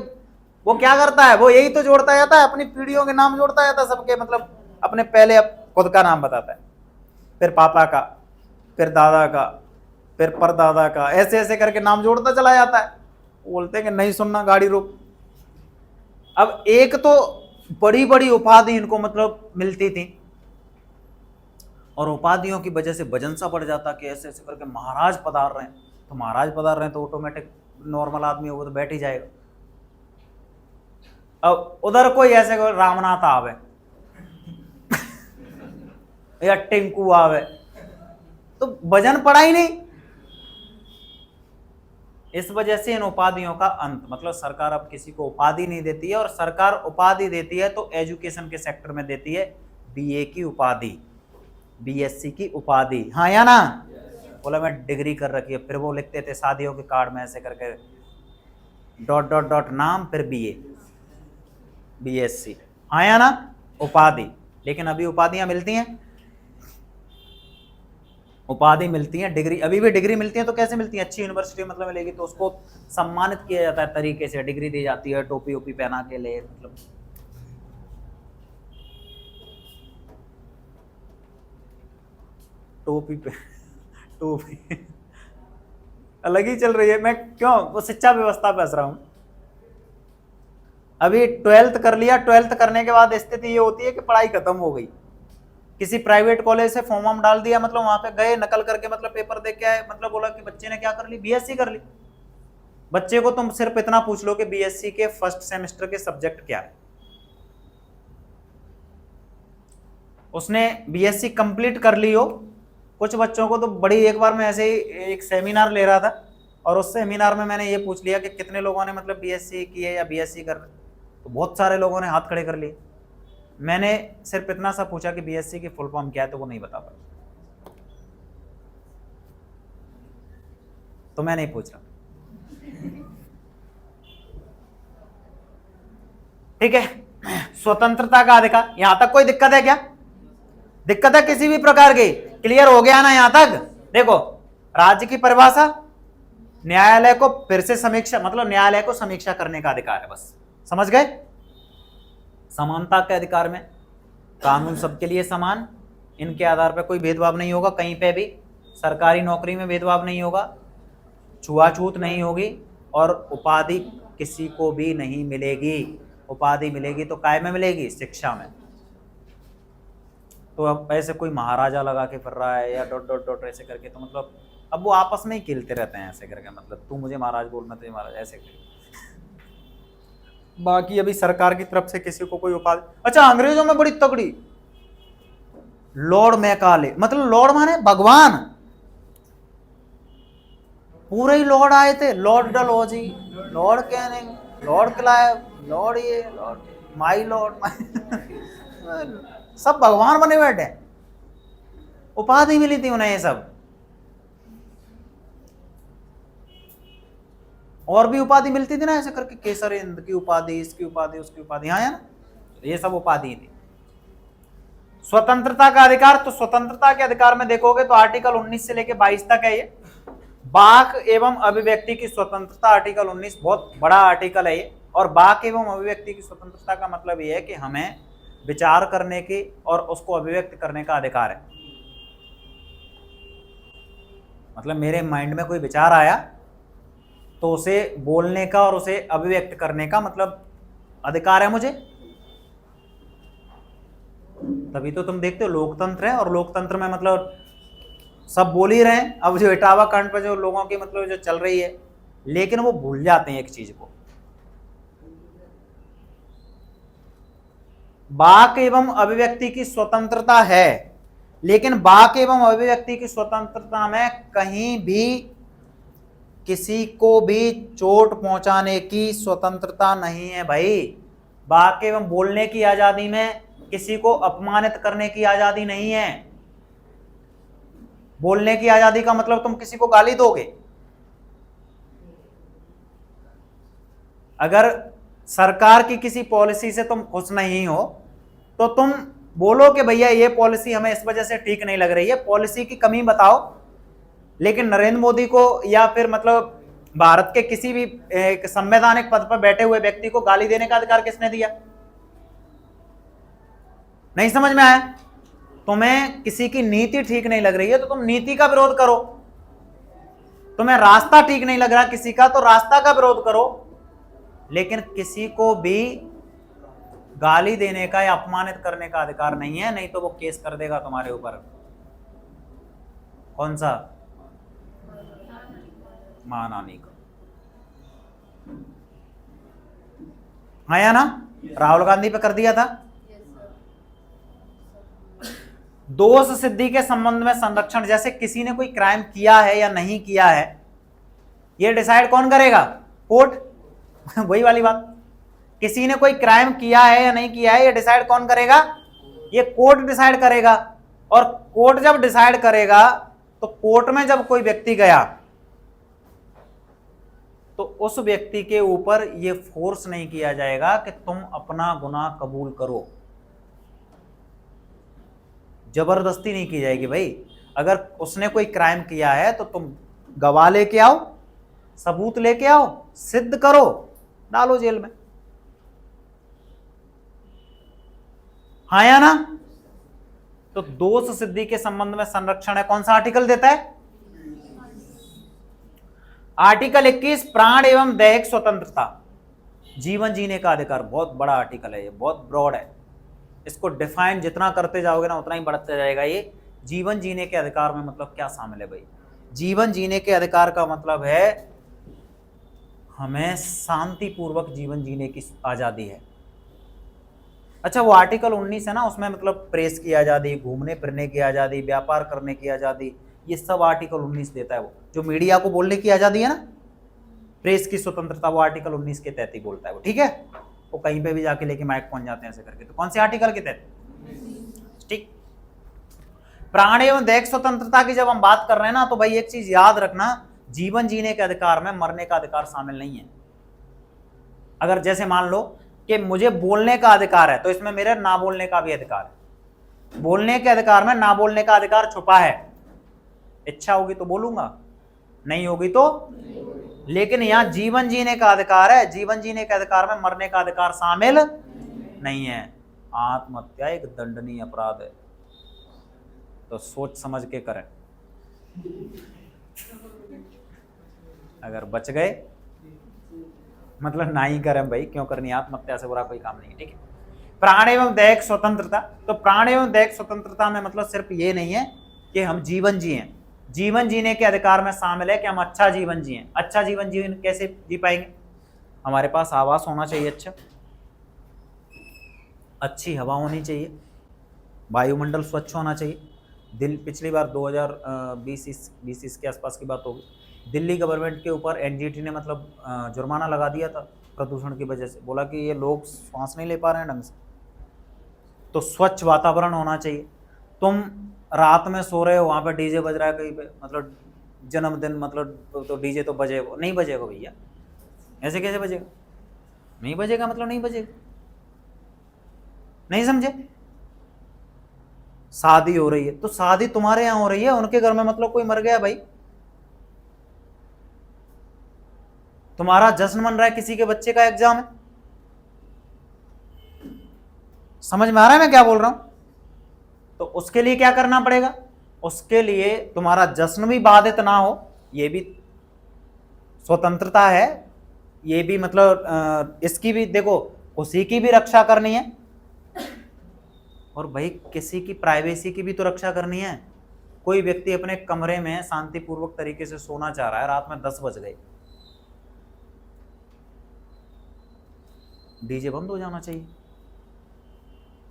वो क्या करता है, वो यही तो जोड़ता जाता है, अपनी पीढ़ियों के नाम जोड़ता जाता है सबके, मतलब अपने पहले खुद का नाम बताता है, फिर पापा का, फिर दादा का, फिर परदादा का, ऐसे ऐसे करके नाम जोड़ता चला जाता है। बोलते हैं कि नहीं सुनना, गाड़ी रोक। अब एक तो बड़ी बड़ी उपाधि इनको मतलब मिलती थी, और उपाधियों की वजह से वजन सा बढ़ जाता कि ऐसे ऐसे करके महाराज पधार रहे हैं, तो महाराज पधार रहे हैं तो ऑटोमेटिक नॉर्मल आदमी वो तो बैठ ही जाएगा। अब उधर कोई ऐसे कोई रामनाथ आवे या टिंकू आवे, तो वजन पड़ा ही नहीं। इस वजह से इन उपाधियों का अंत, मतलब सरकार अब किसी को उपाधि नहीं देती है, और सरकार उपाधि देती है तो एजुकेशन के सेक्टर में देती है, BA की उपाधि, BSc की उपाधि, हाँ या ना। बोला मैं डिग्री कर रखी है, फिर वो लिखते थे शादियों के कार्ड में ऐसे करके डॉट डॉट डॉट नाम, फिर BA BSc, हाँ या ना, उपाधि। लेकिन अभी उपाधियां मिलती हैं, उपाधि मिलती है, डिग्री अभी भी डिग्री मिलती है। तो कैसे मिलती है? अच्छी यूनिवर्सिटी मतलब मिलेगी तो उसको सम्मानित किया जाता है, तरीके से डिग्री दी जाती है, टोपी ओपी पहना के ले, मतलब टोपी अलग ही चल रही है। मैं क्यों वो शिक्षा व्यवस्था पे हंस रहा हूं। अभी 12th कर लिया, 12th करने के बाद स्थिति ये होती है कि पढ़ाई खत्म हो गई, किसी प्राइवेट कॉलेज से फॉर्म वार्म डाल दिया, मतलब वहां पे गए, नकल करके मतलब पेपर दे के आए, मतलब बोला कि बच्चे ने क्या कर ली, BSc कर ली। बच्चे को तुम सिर्फ इतना पूछ लो कि BSc के फर्स्ट सेमेस्टर के सब्जेक्ट क्या है, उसने BSc कंप्लीट कर ली हो। कुछ बच्चों को तो बड़ी, एक बार मैं ऐसे ही एक सेमिनार ले रहा था, और उस सेमिनार में मैंने ये पूछ लिया कि कितने लोगों ने मतलब BSc की है या BSc कर, तो बहुत सारे लोगों ने हाथ खड़े कर लिए। मैंने सिर्फ इतना सा पूछा कि BSc की फुल फॉर्म क्या है, तो वो नहीं बता पाया। तो मैं नहीं पूछ रहा, ठीक है। स्वतंत्रता का अधिकार, यहां तक कोई दिक्कत है क्या? दिक्कत है किसी भी प्रकार की? क्लियर हो गया ना यहां तक? देखो, राज्य की परिभाषा, न्यायालय को फिर से समीक्षा, मतलब न्यायालय को समीक्षा करने का अधिकार है, बस समझ गए। समानता के अधिकार में कानून सबके लिए समान, इनके आधार पर कोई भेदभाव नहीं होगा कहीं पे भी, सरकारी नौकरी में भेदभाव नहीं होगा, छुआछूत नहीं होगी, और उपाधि किसी को भी नहीं मिलेगी। उपाधि मिलेगी तो काय में मिलेगी? शिक्षा में। तो अब ऐसे कोई महाराजा लगा के फिर रहा है या डॉट डॉट डॉट ऐसे करके, तो मतलब अब वो आपस में ही खेलते रहते हैं ऐसे करके, मतलब तू मुझे महाराज बोल, मैं तुझे महाराज, ऐसे करके। बाकी अभी सरकार की तरफ से किसी को कोई उपाधि, अच्छा अंग्रेजों में बड़ी तगड़ी लॉर्ड मैकाले, मतलब लॉर्ड माने भगवान, पूरे ही लॉर्ड आए थे, Lord Dalhousie, Lord Canning, Lord Clive, Lord ये, लॉर्ड माई लॉर्ड सब भगवान बने बैठे, उपाधि मिली थी उन्हें ये सब। और भी उपाधि मिलती थी ना ऐसे करके, केसर हिंद की उपाधि, इसकी उपाधि, उसकी उपाधि, हाँ है ना, ये सब उपाधि थी। स्वतंत्रता का अधिकार, तो स्वतंत्रता के अधिकार में देखोगे तो आर्टिकल 19 से लेके 22 तक है ये। वाक एवं अभिव्यक्ति की स्वतंत्रता, आर्टिकल 19 बहुत बड़ा आर्टिकल है ये। और वाक एवं अभिव्यक्ति की स्वतंत्रता का मतलब ये है कि हमें विचार करने की और उसको अभिव्यक्त करने का अधिकार है। मतलब मेरे माइंड में कोई विचार आया तो उसे बोलने का और उसे अभिव्यक्त करने का मतलब अधिकार है मुझे। तभी तो तुम देखते हो लोकतंत्र है, और लोकतंत्र में मतलब सब बोल ही रहे हैं। अब जो इटावा कांड पर जो लोगों की मतलब जो चल रही है, लेकिन वो भूल जाते हैं एक चीज को, वाक एवं अभिव्यक्ति की स्वतंत्रता है, लेकिन वाक एवं अभिव्यक्ति की स्वतंत्रता में कहीं भी किसी को भी चोट पहुंचाने की स्वतंत्रता नहीं है भाई। वाक एवं बोलने की आजादी में किसी को अपमानित करने की आजादी नहीं है। बोलने की आजादी का मतलब तुम किसी को गाली दोगे, अगर सरकार की किसी पॉलिसी से तुम खुश नहीं हो तो तुम बोलो कि भैया ये पॉलिसी हमें इस वजह से ठीक नहीं लग रही है, पॉलिसी की कमी बताओ। लेकिन नरेंद्र मोदी को या फिर मतलब भारत के किसी भी एक संवैधानिक पद पर बैठे हुए व्यक्ति को गाली देने का अधिकार किसने दिया? नहीं समझ में आया? तुम्हें किसी की नीति ठीक नहीं लग रही है तो तुम नीति का विरोध करो, तुम्हें रास्ता ठीक नहीं लग रहा किसी का तो रास्ता का विरोध करो, लेकिन किसी को भी गाली देने का या अपमानित करने का अधिकार नहीं है, नहीं तो वो केस कर देगा तुम्हारे ऊपर। कौन सा? महानानी का, हाँ या ना? राहुल गांधी पे कर दिया था। दोष सिद्धि के संबंध में संरक्षण, जैसे किसी ने कोई क्राइम किया है या नहीं किया है, ये डिसाइड कौन करेगा? कोर्ट। वही वाली बात, किसी ने कोई क्राइम किया है या नहीं किया है, ये डिसाइड कौन करेगा? ये कोर्ट डिसाइड करेगा। और कोर्ट जब डिसाइड करेगा तो कोर्ट में जब कोई व्यक्ति गया तो उस व्यक्ति के ऊपर ये फोर्स नहीं किया जाएगा कि तुम अपना गुनाह कबूल करो, जबरदस्ती नहीं की जाएगी भाई। अगर उसने कोई क्राइम किया है तो तुम गवाह लेके आओ, सबूत लेके आओ, सिद्ध करो, डालो जेल में, हाँ या ना? तो दोष सिद्धि के संबंध में संरक्षण है, कौन सा आर्टिकल देता है? आर्टिकल 21 प्राण एवं दैहिक स्वतंत्रता, जीवन जीने का अधिकार। बहुत बड़ा आर्टिकल है ये, बहुत ब्रॉड है, इसको डिफाइन जितना करते जाओगे ना उतना ही बढ़ते जाएगा। ये जीवन जीने के अधिकार में मतलब क्या शामिल है भाई? जीवन जीने के अधिकार का मतलब है हमें शांतिपूर्वक जीवन जीने की आजादी है। अच्छा, वो आर्टिकल 19 है ना, उसमें मतलब प्रेस की आजादी, घूमने फिरने की आजादी, व्यापार करने की आजादी, ये सब आर्टिकल 19 देता है। वो जो मीडिया को बोलने की आजादी है ना, प्रेस की स्वतंत्रता, वो आर्टिकल 19 के तहत ही बोलता है वो, ठीक है? वो कहीं पे भी जाके लेके माइक पहुंच जाते हैं ऐसे करके, तो कौन से आर्टिकल के तहत? ठीक। प्राण एवं दैहिक स्वतंत्रता की जब हम बात कर रहे हैं ना, तो भाई एक चीज याद रखना, जीवन जीने के अधिकार में मरने का अधिकार शामिल नहीं है। अगर जैसे मान लो कि मुझे बोलने का अधिकार है तो इसमें मेरे ना बोलने का भी अधिकार है। बोलने के अधिकार में ना बोलने का अधिकार छुपा है, इच्छा होगी तो बोलूंगा, नहीं होगी तो, लेकिन यहां जीवन जीने का अधिकार है, जीवन जीने के अधिकार में मरने का अधिकार शामिल नहीं है। आत्महत्या एक दंडनीय अपराध है, तो सोच समझ के करें। अगर बच गए मतलब ना ही करें भाई, क्यों करनी, आत्महत्या से बुरा कोई काम नहीं है, ठीक है। प्राण एवं दैहिक स्वतंत्रता, तो प्राण एवं दैहिक स्वतंत्रता में मतलब सिर्फ ये नहीं है कि हम जीवन जिए, जीवन जीने के अधिकार में शामिल है कि हम अच्छा जीवन जिए। अच्छा जीवन जीवन कैसे जी पाएंगे? हमारे पास आवास होना चाहिए, अच्छा, अच्छी हवा होनी चाहिए, वायुमंडल स्वच्छ होना चाहिए। पिछली बार 2020 के आसपास की बात होगी, दिल्ली गवर्नमेंट के ऊपर एनजीटी ने मतलब जुर्माना लगा दिया था प्रदूषण की वजह से, बोला कि ये लोग सांस नहीं ले पा रहे हैं ढंग से। तो स्वच्छ वातावरण होना चाहिए। तुम रात में सो रहे हो, वहाँ पे डीजे बज रहा है कहीं पे, मतलब जन्मदिन, मतलब तो डीजे तो बजेगा नहीं, बजेगा भैया, ऐसे कैसे बजेगा? नहीं बजेगा मतलब नहीं बजेगा, नहीं समझे? शादी हो रही है, तो शादी तुम्हारे यहाँ हो रही है, उनके घर में मतलब कोई मर गया भाई, तुम्हारा जश्न मन रहा है, किसी के बच्चे का एग्जाम है। समझ में आ रहा है मैं क्या बोल रहा हूं? तो उसके लिए क्या करना पड़ेगा? उसके लिए तुम्हारा जश्न भी बाधित ना हो, ये भी स्वतंत्रता है, ये भी मतलब इसकी भी देखो, उसी की भी रक्षा करनी है, और भाई किसी की प्राइवेसी की भी तो रक्षा करनी है। कोई व्यक्ति अपने कमरे में शांतिपूर्वक तरीके से सोना चाह रहा है, रात में 10 बज गए, डीजे बंद हो जाना चाहिए।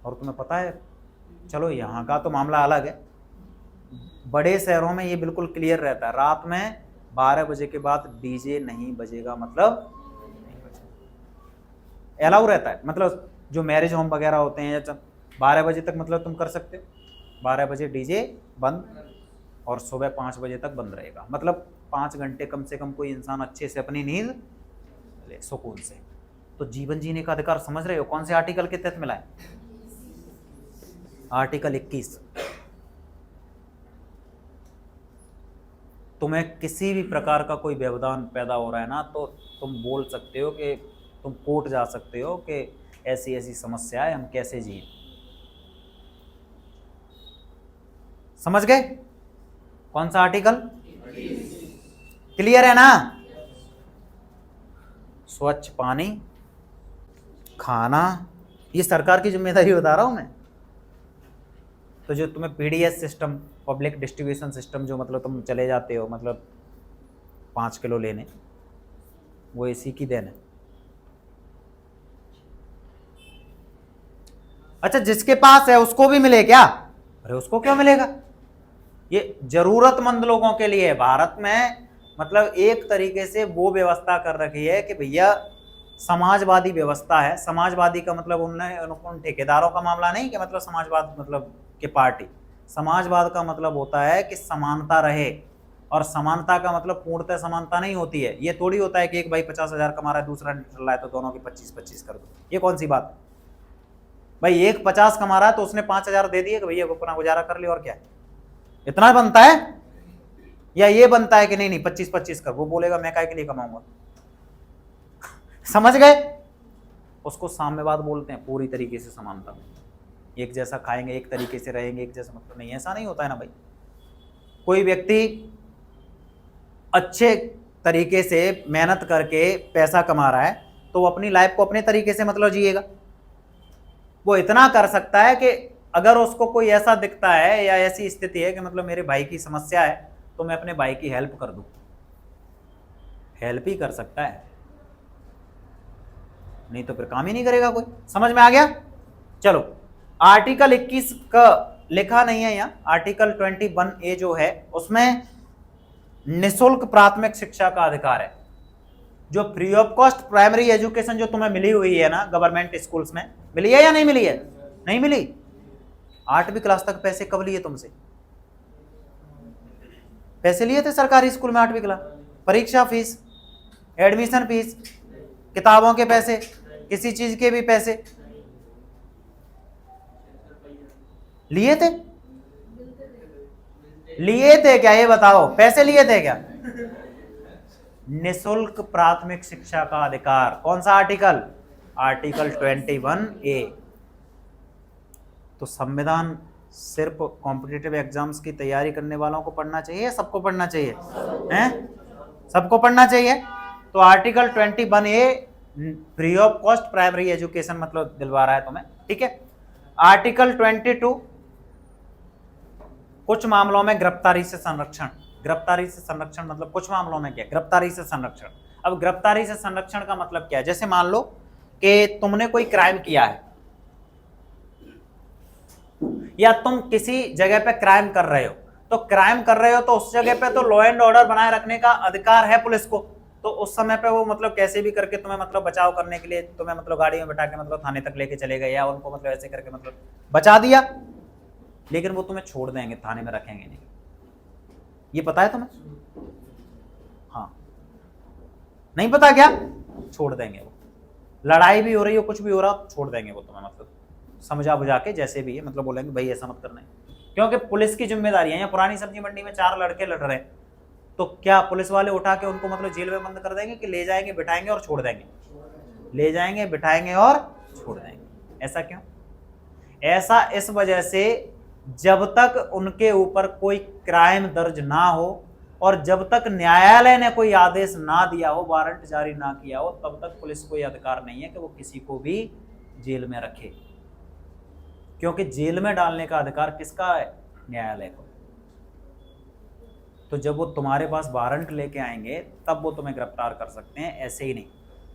और तुम्हें पता है, चलो यहाँ का तो मामला अलग है, बड़े शहरों में ये बिल्कुल क्लियर रहता है, रात में 12 बजे के बाद डीजे नहीं बजेगा, मतलब अलाउ रहता है। मतलब जो मैरिज होम वगैरह होते हैं, या 12 बजे तक मतलब तुम कर सकते हो, 12 बजे डीजे बंद, और सुबह 5 बजे तक बंद रहेगा, मतलब 5 घंटे कम से कम कोई इंसान अच्छे से अपनी नींद ले सुकून से। तो जीवन जीने का अधिकार समझ रहे हो कौन से आर्टिकल के तहत मिला है? आर्टिकल 21। तुम्हें किसी भी प्रकार का कोई व्यवधान पैदा हो रहा है ना, तो तुम बोल सकते हो कि तुम कोर्ट जा सकते हो कि ऐसी ऐसी समस्या है, हम कैसे जिए। समझ गए कौन सा आर्टिकल? क्लियर है ना? स्वच्छ पानी, खाना, ये सरकार की जिम्मेदारी बता रहा हूं मैं। तो जो तुम्हें PDS system, public distribution system, जो मतलब तुम चले जाते हो मतलब 5 किलो लेने, वो इसी की देन है। अच्छा, जिसके पास है उसको भी मिले क्या? अरे उसको क्यों मिलेगा? ये जरूरतमंद लोगों के लिए है। भारत में मतलब एक तरीके से वो व्यवस्था कर रखी है कि भैया समाजवादी व्यवस्था है। समाजवादी का मतलब उन ठेकेदारों का मामला नहीं कि मतलब समाजवाद मतलब कि पार्टी, समाजवाद का मतलब होता है कि समानता रहे, और समानता का मतलब पूर्णतः समानता नहीं होती है। ये थोड़ी होता है कि एक भाई 50,000 कमा रहा है, दूसरा निकल रहा है, तो दोनों की 25-25 कर दो। ये कौन सी बात? भाई एक 50 कमा रहा है तो उसने 5,000 दे दिए कि भैया अपना गुजारा कर ले, और क्या इतना बनता है? या ये बनता है कि नहीं नहीं 25-25 कर, वो बोलेगा मैं काय के लिए कमाऊंगा। समझ गए? उसको साम्यवाद बोलते हैं, पूरी तरीके से समानता। एक जैसा खाएंगे, एक तरीके से रहेंगे, एक जैसा, मतलब नहीं, ऐसा नहीं होता है ना भाई। कोई व्यक्ति अच्छे तरीके से मेहनत करके पैसा कमा रहा है तो वो अपनी लाइफ को अपने तरीके से मतलब जिएगा। वो इतना कर सकता है कि अगर उसको कोई ऐसा दिखता है या ऐसी स्थिति है कि मतलब मेरे भाई की समस्या है, तो मैं अपने भाई की हेल्प कर दूं, हेल्प ही कर सकता है, नहीं तो फिर काम ही नहीं करेगा कोई। समझ में आ गया? चलो, आर्टिकल 21 का लिखा नहीं है यहाँ, आर्टिकल 21A जो है उसमें निःशुल्क प्राथमिक शिक्षा का अधिकार है। जो free of cost primary education जो तुम्हें मिली हुई है ना गवर्नमेंट स्कूल्स में, मिली है या नहीं मिली है? नहीं मिली। 8वीं क्लास तक पैसे कब लिए तुमसे? पैसे लिए थे सरकारी स्कूल में 8वीं क्लास? परीक्षा फीस, एडमिशन फीस, किताबों के पैसे, किसी चीज के भी पैसे लिए थे? लिए थे क्या? ये बताओ, पैसे लिए थे क्या? निशुल्क प्राथमिक शिक्षा का अधिकार। कौन सा आर्टिकल? Article 21A। तो संविधान सिर्फ कॉम्पिटिटिव एग्जाम्स की तैयारी करने वालों को पढ़ना चाहिए या सबको पढ़ना चाहिए? हैं? सबको पढ़ना चाहिए। तो article 21A free of cost primary education मतलब दिलवा रहा है तुम्हें, ठीक है। आर्टिकल 22 कुछ मामलों में गिरफ्तारी से संरक्षण। गिरफ्तारी से संरक्षण मतलब कुछ मामलों में क्या? गिरफ्तारी से संरक्षण। अब गिरफ्तारी से संरक्षण का मतलब क्या है? जैसे मान लो कि तुमने कोई क्राइम किया है या तुम किसी जगह पे क्राइम कर रहे हो, तो क्राइम कर रहे हो तो उस जगह पे तो लॉ एंड ऑर्डर बनाए रखने का अधिकार है पुलिस को। तो उस समय पे वो मतलब कैसे भी करके तुम्हें मतलब बचाव करने के लिए तुम्हें मतलब गाड़ी में बैठा के मतलब थाने तक लेके चले गए या उनको मतलब ऐसे करके मतलब बचा दिया, लेकिन वो तुम्हें छोड़ देंगे, थाने में रखेंगे नहीं। ये पता है तुम्हें? हाँ, नहीं पता क्या? छोड़ देंगे वो। लड़ाई भी हो रही हो, कुछ भी हो रहा, छोड़ देंगे वो तुम्हें, मतलब समझा बुझा के जैसे भी है, मतलब बोलेंगे भाई ऐसा मत करना है, क्योंकि पुलिस की जिम्मेदारी है। या पुरानी सब्जी मंडी में 4 लड़के लड़ रहे हैं, तो क्या पुलिस वाले उठा के उनको मतलब जेल में बंद कर देंगे कि ले जाएंगे बिठाएंगे और छोड़ देंगे? ले जाएंगे बिठाएंगे और छोड़ देंगे। ऐसा क्यों? ऐसा इस वजह से जब तक उनके ऊपर कोई क्राइम दर्ज ना हो और जब तक न्यायालय ने कोई आदेश ना दिया हो, वारंट जारी ना किया हो, तब तक पुलिस को यह अधिकार नहीं है कि वो किसी को भी जेल में रखे, क्योंकि जेल में डालने का अधिकार किसका है? न्यायालय को। तो जब वो तुम्हारे पास वारंट लेके आएंगे तब वो तुम्हें गिरफ्तार कर सकते हैं, ऐसे ही नहीं।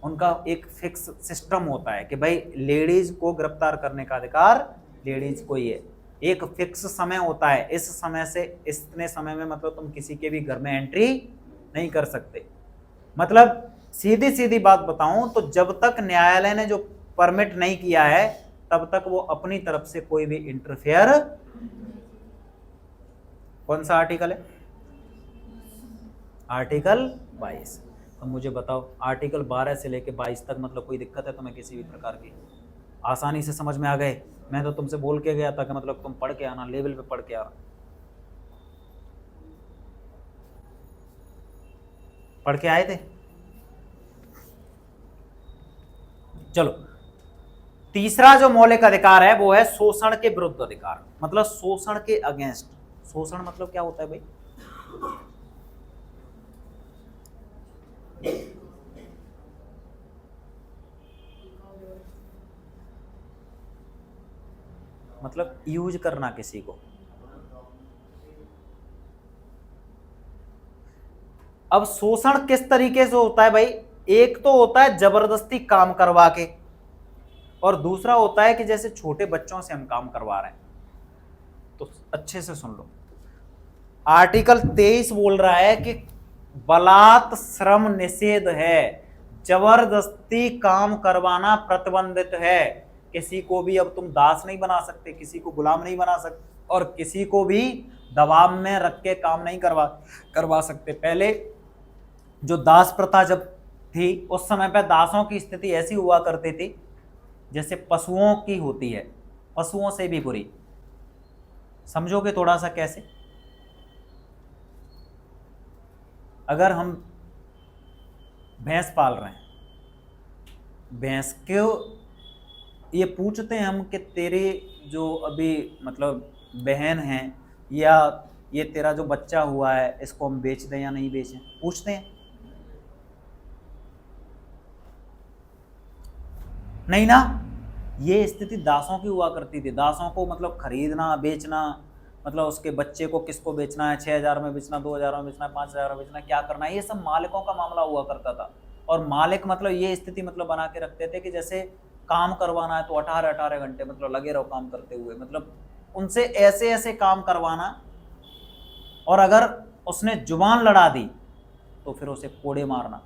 उनका एक फिक्स सिस्टम होता है कि भाई लेडीज को गिरफ्तार करने का अधिकार लेडीज को ही है। एक फिक्स समय होता है, इस समय से इतने समय में मतलब तुम किसी के भी घर में एंट्री नहीं कर सकते। मतलब सीधी सीधी बात बताऊं तो जब तक न्यायालय ने जो परमिट नहीं किया है तब तक वो अपनी तरफ से कोई भी इंटरफेयर। कौन सा आर्टिकल है? आर्टिकल 22। अब मुझे बताओ आर्टिकल 12 से लेके 22 तक मतलब कोई दिक्कत है तुम्हें किसी भी प्रकार की? आसानी से समझ में आ गए? मैं तो तुमसे बोल के गया था कि मतलब तुम पढ़ के आना, लेवल पे पढ़ के आना। पढ़ के आए थे? चलो, तीसरा जो मौलिक अधिकार है वो है शोषण के विरुद्ध अधिकार, मतलब शोषण के अगेंस्ट। शोषण मतलब क्या होता है भाई? मतलब यूज करना किसी को। अब शोषण किस तरीके से होता है भाई? एक तो होता है जबरदस्ती काम करवा के, और दूसरा होता है कि जैसे छोटे बच्चों से हम काम करवा रहे हैं। तो अच्छे से सुन लो, आर्टिकल 23 बोल रहा है कि बलात् श्रम निषेध है, जबरदस्ती काम करवाना प्रतिबंधित है। किसी को भी अब तुम दास नहीं बना सकते, किसी को गुलाम नहीं बना सकते, और किसी को भी दबाव में रख के काम नहीं करवा सकते। पहले जो दास प्रथा जब थी उस समय पर दासों की स्थिति ऐसी हुआ करती थी जैसे पशुओं की होती है, पशुओं से भी बुरी। समझोगे थोड़ा सा कैसे? अगर हम भैंस पाल रहे हैं, भैंस को ये पूछते हैं हम कि तेरे जो अभी मतलब बहन है या ये तेरा जो बच्चा हुआ है इसको हम बेच दें या नहीं बेचें? पूछते हैं? नहीं ना। ये स्थिति दासों की हुआ करती थी। दासों को मतलब खरीदना बेचना, मतलब उसके बच्चे को किसको बेचना है, 6,000 में बेचना, 2,000 में बेचना, 5,000 में बेचना, क्या करना है, ये सब मालिकों का मामला हुआ करता था। और मालिक मतलब ये स्थिति मतलब बना के रखते थे कि जैसे काम करवाना है तो 18-18 घंटे मतलब लगे रहो काम करते हुए, मतलब उनसे ऐसे ऐसे काम करवाना, और अगर उसने जुबान लड़ा दी तो फिर उसे कोड़े मारना,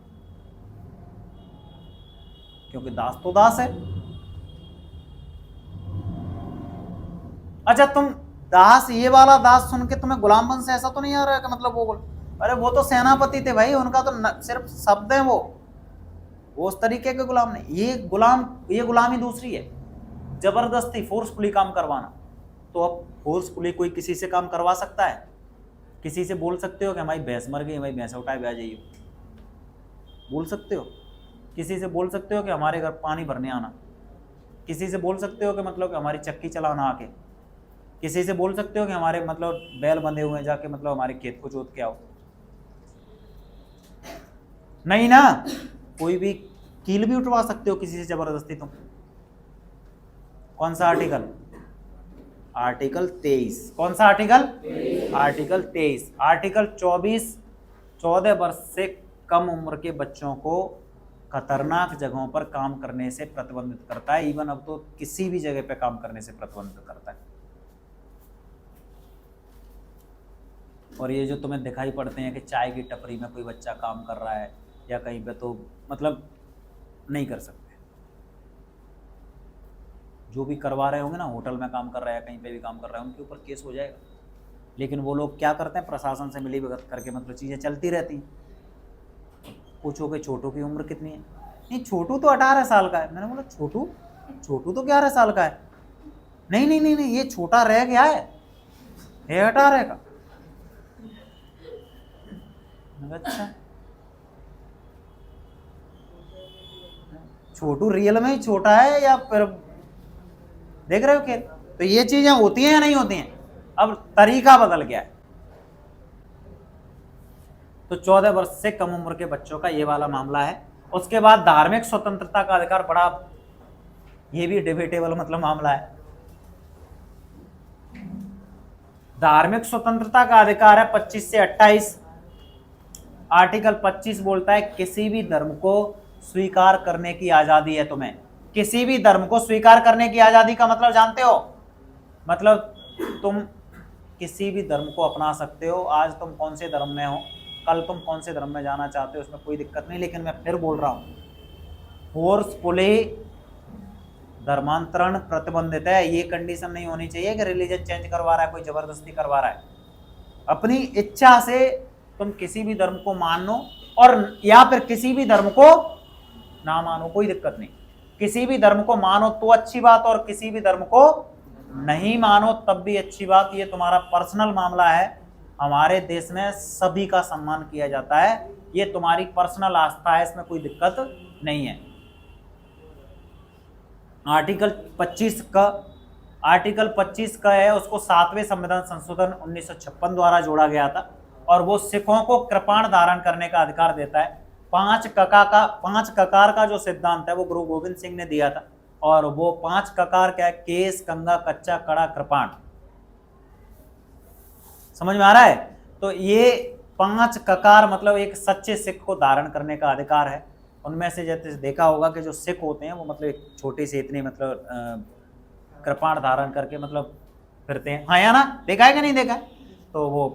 क्योंकि दास तो दास है। अच्छा, तुम दास, ये वाला दास सुन के तुम्हें गुलाम बन से ऐसा तो नहीं आ रहा है कि मतलब वो अरे वो तो सेनापति थे भाई, उनका तो सिर्फ शब्द है वो उस तरीके के गुलाम नहीं। ये गुलामी दूसरी है, जबरदस्ती फोर्सफुली काम करवाना। तो अब फोर्सफुली कोई किसी से काम करवा सकता है? किसी से बोल सकते हो कि हमारी भैंस मर गई, हमारी भैंस उठाए ब्याह जाइए, बोल सकते हो? किसी से बोल सकते हो कि हमारे घर पानी भरने आना? किसी से बोल सकते हो कि मतलब कि हमारी चक्की चलाना आके? किसी से बोल सकते हो कि हमारे मतलब बैल बंधे हुए हैं, जाके मतलब हमारे खेत को जोत के आओ? नहीं ना। कोई भी कील भी उठवा सकते हो किसी से जबरदस्ती तुम। कौन सा आर्टिकल? आर्टिकल 23। कौन सा आर्टिकल? आर्टिकल 23। आर्टिकल 24 14 वर्ष से कम उम्र के बच्चों को खतरनाक जगहों पर काम करने से प्रतिबंधित करता है। इवन अब तो किसी भी जगह पे काम करने से प्रतिबंधित करता है। और ये जो तुम्हें दिखाई पड़ते हैं कि चाय की टपरी में कोई बच्चा काम कर रहा है या कहीं पे, तो मतलब नहीं कर सकते। जो भी करवा रहे होंगे ना, होटल में काम कर रहा है, कहीं पे भी काम कर रहा है, उनके ऊपर केस हो जाएगा। लेकिन वो लोग क्या करते हैं, प्रशासन से मिली भगत करके मतलब चीज़ें चलती रहती हैं। पूछो कि छोटू की उम्र कितनी है? नहीं, छोटू तो 18 साल का है। मैंने बोला छोटू तो 11 साल का है। नहीं नहीं नहीं नहीं, ये छोटा रह गया है 18 का। अच्छा, छोटू रियल में ही छोटा है या फिर देख रहे हो? खेल तो ये चीजें होती हैं या नहीं होती हैं? अब तरीका बदल गया है। तो 14 वर्ष से कम उम्र के बच्चों का ये वाला मामला है। उसके बाद धार्मिक स्वतंत्रता का अधिकार, बड़ा ये भी डिबेटेबल मतलब मामला है। धार्मिक स्वतंत्रता का अधिकार है 25 से 28। आर्टिकल 25 बोलता है किसी भी धर्म को स्वीकार करने की आजादी है तुम्हें। किसी भी धर्म को स्वीकार करने की आजादी का मतलब जानते हो? मतलब तुम किसी भी धर्म को अपना सकते हो। आज तुम कौन से धर्म में हो, कल तुम कौन से धर्म में जाना चाहते हो, उसमें कोई दिक्कत नहीं। लेकिन मैं फिर बोल रहा हूं, फोर्सफुली धर्मांतरण प्रतिबंधित है। ये कंडीशन नहीं होनी चाहिए कि रिलीजन चेंज करवा रहा है, कोई जबरदस्ती करवा रहा है। अपनी इच्छा से तुम किसी भी धर्म को मानो और या फिर किसी भी धर्म को ना मानो, कोई दिक्कत नहीं। किसी भी धर्म को मानो तो अच्छी बात, और किसी भी धर्म को नहीं मानो तब भी अच्छी बात। ये तुम्हारा पर्सनल मामला है। हमारे देश में सभी का सम्मान किया जाता है। ये तुम्हारी पर्सनल आस्था है, इसमें कोई दिक्कत नहीं है। आर्टिकल 25 का है, उसको 7वें संविधान संशोधन 1956 द्वारा जोड़ा गया था, और वो सिखों को कृपाण धारण करने का अधिकार देता है। 5 ककार का जो सिद्धांत है वो गुरु गोविंद सिंह ने दिया था, और वो 5 ककार क्या है? केस, कंगा, कच्चा, कड़ा, कृपाण। समझ में आ रहा है? तो ये 5 ककार मतलब एक सच्चे सिख को धारण करने का अधिकार है। उनमें से जैसे देखा होगा कि जो सिख होते हैं वो मतलब एक छोटी सी इतनी मतलब कृपाण धारण करके मतलब फिरते हैं। हाँ या ना? देखा है कि नहीं देखा? तो वो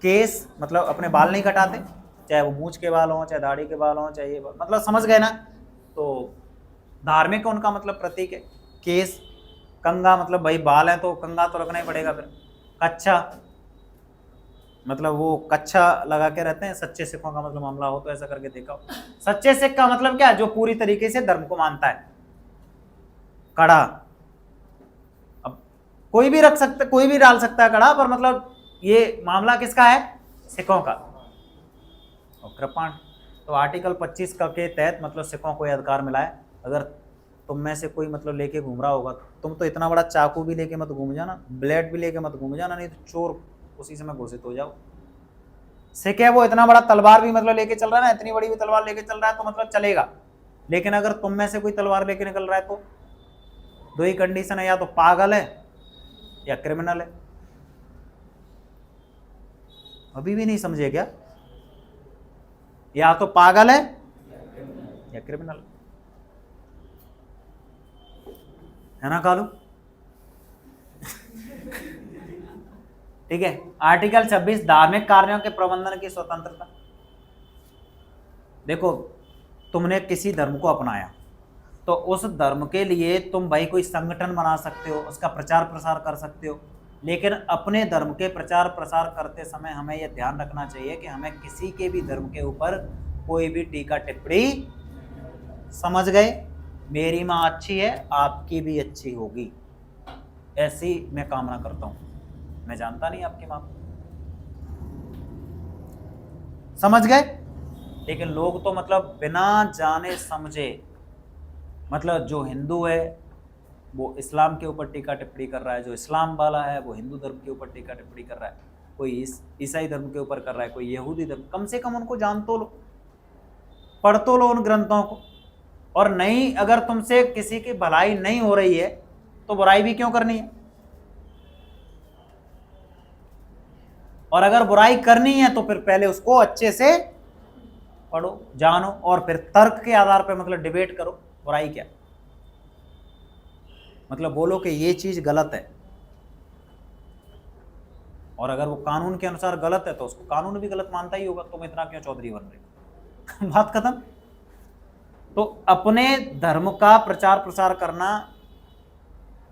केस मतलब अपने बाल नहीं कटाते, चाहे वो मूंछ के बाल हों, चाहे दाढ़ी के बाल हों, चाहे ये मतलब समझ गए ना? तो धार्मिक उनका मतलब प्रतीक है। केस, कंगा मतलब भाई बाल है तो कंगा तो रखना ही पड़ेगा। फिर कच्चा मतलब वो कच्चा लगा के रहते हैं। सच्चे सिखों का मतलब मामला हो तो ऐसा करके देखा हो। सच्चे सिख का मतलब क्या? जो पूरी तरीके से धर्म को मानता है। कड़ा अब कोई भी रख सकता, कोई भी डाल सकता है कड़ा, पर मतलब ये मामला किसका है? सिखों का। और कृपाण तो आर्टिकल 25 का के तहत मतलब सिखों को यह अधिकार मिला है। अगर तुम में से कोई मतलब लेके घूम रहा होगा, तुम तो इतना बड़ा चाकू भी लेके मत घूम जाना, ब्लेड भी लेके मत घूम जाना, नहीं तो चोर उसी समय घोषित हो जाओ। सिख है वो इतना बड़ा तलवार भी मतलब लेके चल रहा है ना, इतनी बड़ी भी तलवार लेके चल रहा है तो मतलब चलेगा। लेकिन अगर तुम में से कोई तलवार लेके निकल रहा है तो दो ही कंडीशन है, या तो पागल है या क्रिमिनल है। अभी भी नहीं समझे क्या? या तो पागल है या क्रिमिनल है ना कालू? ठीक है। आर्टिकल 26 धार्मिक कार्यों के प्रबंधन की स्वतंत्रता। देखो, तुमने किसी धर्म को अपनाया तो उस धर्म के लिए तुम भाई कोई संगठन बना सकते हो, उसका प्रचार प्रसार कर सकते हो। लेकिन अपने धर्म के प्रचार प्रसार करते समय हमें यह ध्यान रखना चाहिए कि हमें किसी के भी धर्म के ऊपर कोई भी टीका टिप्पणी, समझ गए? मेरी माँ अच्छी है, आपकी भी अच्छी होगी, ऐसी मैं कामना करता हूँ। मैं जानता नहीं आपकी माँ, समझ गए। लेकिन लोग तो मतलब बिना जाने समझे, मतलब जो हिंदू है वो इस्लाम के ऊपर टीका टिप्पणी कर रहा है, जो इस्लाम वाला है वो हिंदू धर्म के ऊपर टीका टिप्पणी कर रहा है, कोई ईसाई धर्म के ऊपर कर रहा है, कोई यहूदी धर्म। कम से कम उनको जान तो लो, पढ़ तो लो उन ग्रंथों को। और नहीं, अगर तुमसे किसी की भलाई नहीं हो रही है तो बुराई भी क्यों करनी है? और अगर बुराई करनी है तो फिर पहले उसको अच्छे से पढ़ो, जानो, और फिर तर्क के आधार पर मतलब डिबेट करो। बुराई क्या, मतलब बोलो कि ये चीज गलत है, और अगर वो कानून के अनुसार गलत है तो उसको कानून भी गलत मानता ही होगा, तुम इतना क्यों चौधरी बन रहे हो? बात खत्म। तो अपने धर्म का प्रचार प्रसार करना,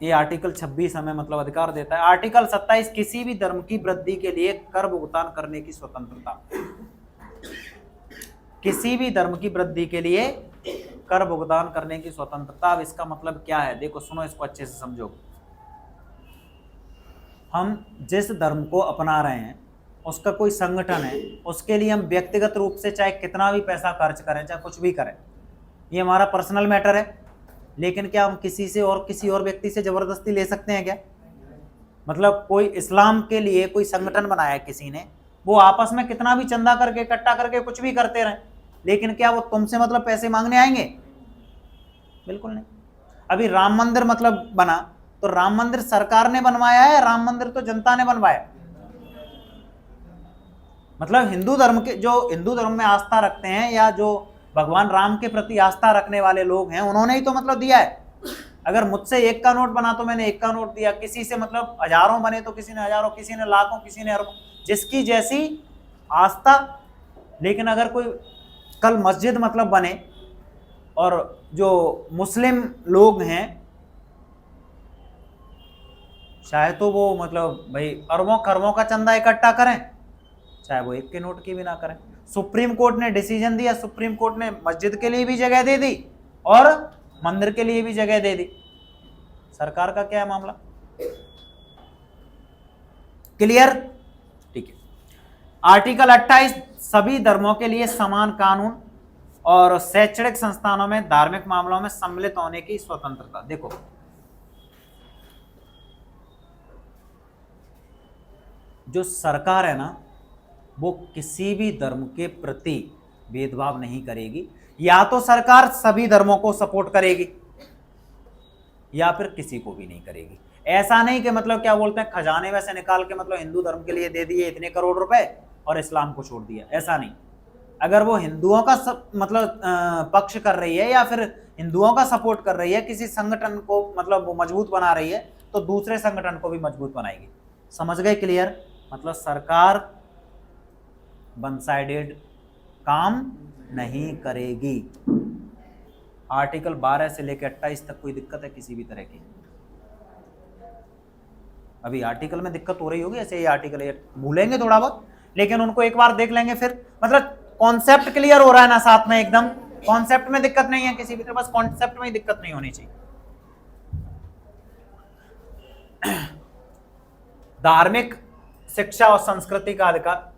ये आर्टिकल 26 हमें मतलब अधिकार देता है। आर्टिकल 27, किसी भी धर्म की वृद्धि के लिए कर भुगतान करने की स्वतंत्रता। किसी भी धर्म की वृद्धि के लिए कर भुगतान करने की स्वतंत्रता। अब इसका मतलब क्या है, देखो सुनो, इसको अच्छे से समझो। हम जिस धर्म को अपना रहे हैं उसका कोई संगठन है, उसके लिए हम व्यक्तिगत रूप से चाहे कितना भी पैसा खर्च करें, चाहे कुछ भी करें, ये हमारा पर्सनल मैटर है। लेकिन क्या हम किसी से और किसी और व्यक्ति से जबरदस्ती ले सकते हैं क्या? मतलब कोई इस्लाम के लिए कोई संगठन बनाया है किसी ने, वो आपस में कितना भी चंदा करके इकट्ठा करके कुछ भी करते रहें, लेकिन क्या वो तुमसे मतलब पैसे मांगने आएंगे? बिल्कुल नहीं। अभी राम मंदिर मतलब बना, तो राम मंदिर सरकार ने बनवाया है, राम मंदिर तो जनता ने बनवाया। मतलब हिंदू धर्म के, जो हिंदू धर्म में आस्था रखते हैं या जो भगवान राम के प्रति आस्था रखने वाले लोग हैं, उन्होंने ही तो मतलब दिया है। अगर मुझसे 1 का नोट बना तो मैंने 1 का नोट दिया, किसी से मतलब हजारों बने तो किसी ने हजारों, किसी ने लाखों, किसी ने अरबों, जिसकी जैसी आस्था। लेकिन अगर कोई कल मस्जिद मतलब बने और जो मुस्लिम लोग हैं, चाहे तो वो मतलब भाई अरबों खरबों का चंदा इकट्ठा करें, चाहे वो 1 के नोट की भी ना करें। सुप्रीम कोर्ट ने डिसीजन दिया, सुप्रीम कोर्ट ने मस्जिद के लिए भी जगह दे दी और मंदिर के लिए भी जगह दे दी। सरकार का क्या है मामला? क्लियर? ठीक है। आर्टिकल 28, सभी धर्मों के लिए समान कानून और शैक्षणिक संस्थानों में धार्मिक मामलों में सम्मिलित होने की स्वतंत्रता। देखो, जो सरकार है ना, वो किसी भी धर्म के प्रति भेदभाव नहीं करेगी। या तो सरकार सभी धर्मों को सपोर्ट करेगी या फिर किसी को भी नहीं करेगी। ऐसा नहीं कि मतलब क्या बोलते हैं, खजाने में से निकाल के मतलब हिंदू धर्म के लिए दे दिए इतने करोड़ रुपए और इस्लाम को छोड़ दिया, ऐसा नहीं। अगर वो हिंदुओं का मतलब पक्ष कर रही है या फिर हिंदुओं का सपोर्ट कर रही है, किसी संगठन को मतलब वो मजबूत बना रही है, तो दूसरे संगठन को भी मजबूत बनाएगी। समझ गए? क्लियर? मतलब सरकार वन साइडेड काम नहीं करेगी। आर्टिकल 12 से लेकर 28 तक कोई दिक्कत है किसी भी तरह की? अभी आर्टिकल में दिक्कत हो रही होगी, ऐसे ये आर्टिकल ये भूलेंगे थोड़ा बहुत, लेकिन उनको एक बार देख लेंगे फिर मतलब कॉन्सेप्ट क्लियर हो रहा है ना साथ में, एकदम कॉन्सेप्ट में दिक्कत नहीं है किसी भी तरह, बस कॉन्सेप्ट में ही दिक्कत नहीं होनी चाहिए। धार्मिक शिक्षा और संस्कृति का अधिकार।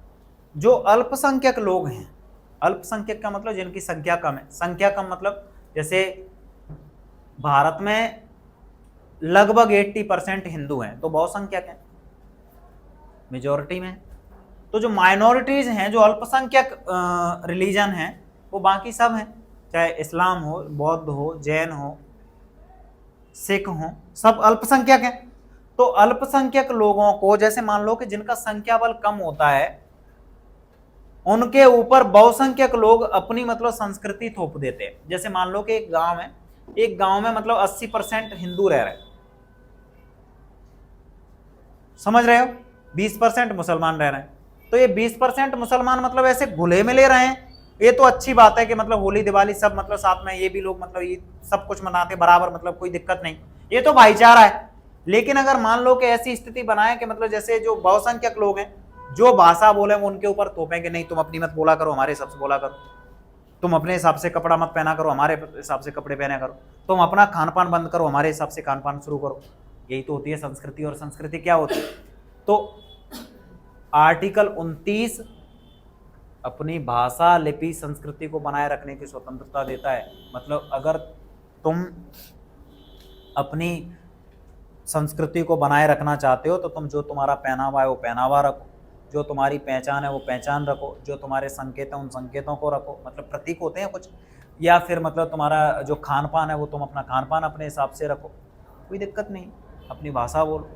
जो अल्पसंख्यक लोग हैं, अल्पसंख्यक का मतलब जिनकी संख्या कम है, संख्या कम मतलब जैसे भारत में लगभग 80% हिंदू हैं, तो बहुसंख्यक हैं, मेजॉरिटी में। तो जो माइनॉरिटीज हैं, जो अल्पसंख्यक रिलीजन हैं, वो बाकी सब हैं, चाहे इस्लाम हो, बौद्ध हो, जैन हो, सिख हो, सब अल्पसंख्यक हैं। तो अल्पसंख्यक लोगों को, जैसे मान लो कि जिनका संख्या बल कम होता है, उनके ऊपर बहुसंख्यक लोग अपनी मतलब संस्कृति थोप देते हैं। जैसे मान लो कि एक गांव है, एक गांव में मतलब 80% हिंदू रह रहे हैं, समझ रहे हो, 20% मुसलमान रह रहे हैं। तो ये 20% मुसलमान मतलब ऐसे घुले मिले रहे हैं, ये तो अच्छी बात है कि मतलब होली दिवाली सब मतलब साथ में, ये भी लोग मतलब ये सब कुछ मनाते बराबर, मतलब कोई दिक्कत नहीं, ये तो भाईचारा है। लेकिन अगर मान लो कि ऐसी स्थिति बनाए कि मतलब जैसे जो बहुसंख्यक लोग हैं, जो भाषा बोले वो उनके ऊपर थोपेंगे, नहीं तुम अपनी मत बोला करो, हमारे हिसाब से बोला करो, तुम अपने हिसाब से कपड़ा मत पहना करो, हमारे हिसाब से कपड़े पहना करो, तुम अपना खान पान बंद करो, हमारे हिसाब से खान पान शुरू करो। यही तो होती है संस्कृति। और संस्कृति क्या होती है? तो आर्टिकल 29 अपनी भाषा, लिपि, संस्कृति को बनाए रखने की स्वतंत्रता देता है। मतलब अगर तुम अपनी संस्कृति को बनाए रखना चाहते हो तो तुम जो तुम्हारा पहनावा है वो पहनावा रखो, जो तुम्हारी पहचान है वो पहचान रखो, जो तुम्हारे संकेत हैं उन संकेतों को रखो, मतलब प्रतीक होते हैं कुछ, या फिर मतलब तुम्हारा जो खान पान है वो तुम अपना खान पान अपने हिसाब से रखो, कोई दिक्कत नहीं, अपनी भाषा बोलो।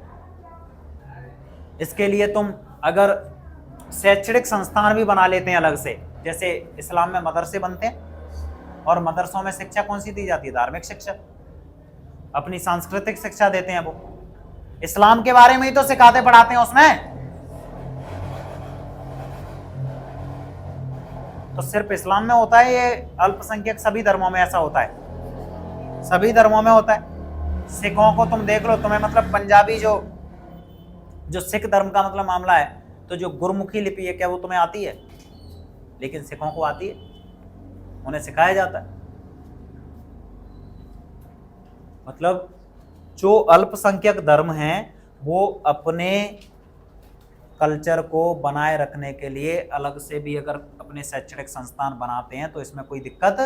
इसके लिए तुम अगर शैक्षणिक संस्थान भी बना लेते हैं अलग से, जैसे इस्लाम में मदरसे बनते हैं और मदरसों में शिक्षा कौन सी दी जाती है? धार्मिक शिक्षा, अपनी सांस्कृतिक शिक्षा देते हैं, वो इस्लाम के बारे में ही तो सिखाते पढ़ाते हैं उसमें। तो सिर्फ इस्लाम में होता है ये अल्पसंख्यक? सभी धर्मों में ऐसा होता है, सभी धर्मों में होता है। सिखों को तुम देख लो, तुम्हें मतलब पंजाबी जो सिख धर्म का मतलब मामला है, तो जो गुरमुखी लिपि है क्या वो तुम्हें आती है? लेकिन सिखों को आती है, उन्हें सिखाया जाता है। मतलब जो अल्पसंख्यक धर्म हैं वो अपने कल्चर को बनाए रखने के लिए अलग से भी अगर अपने शैक्षणिक संस्थान बनाते हैं तो इसमें कोई दिक्कत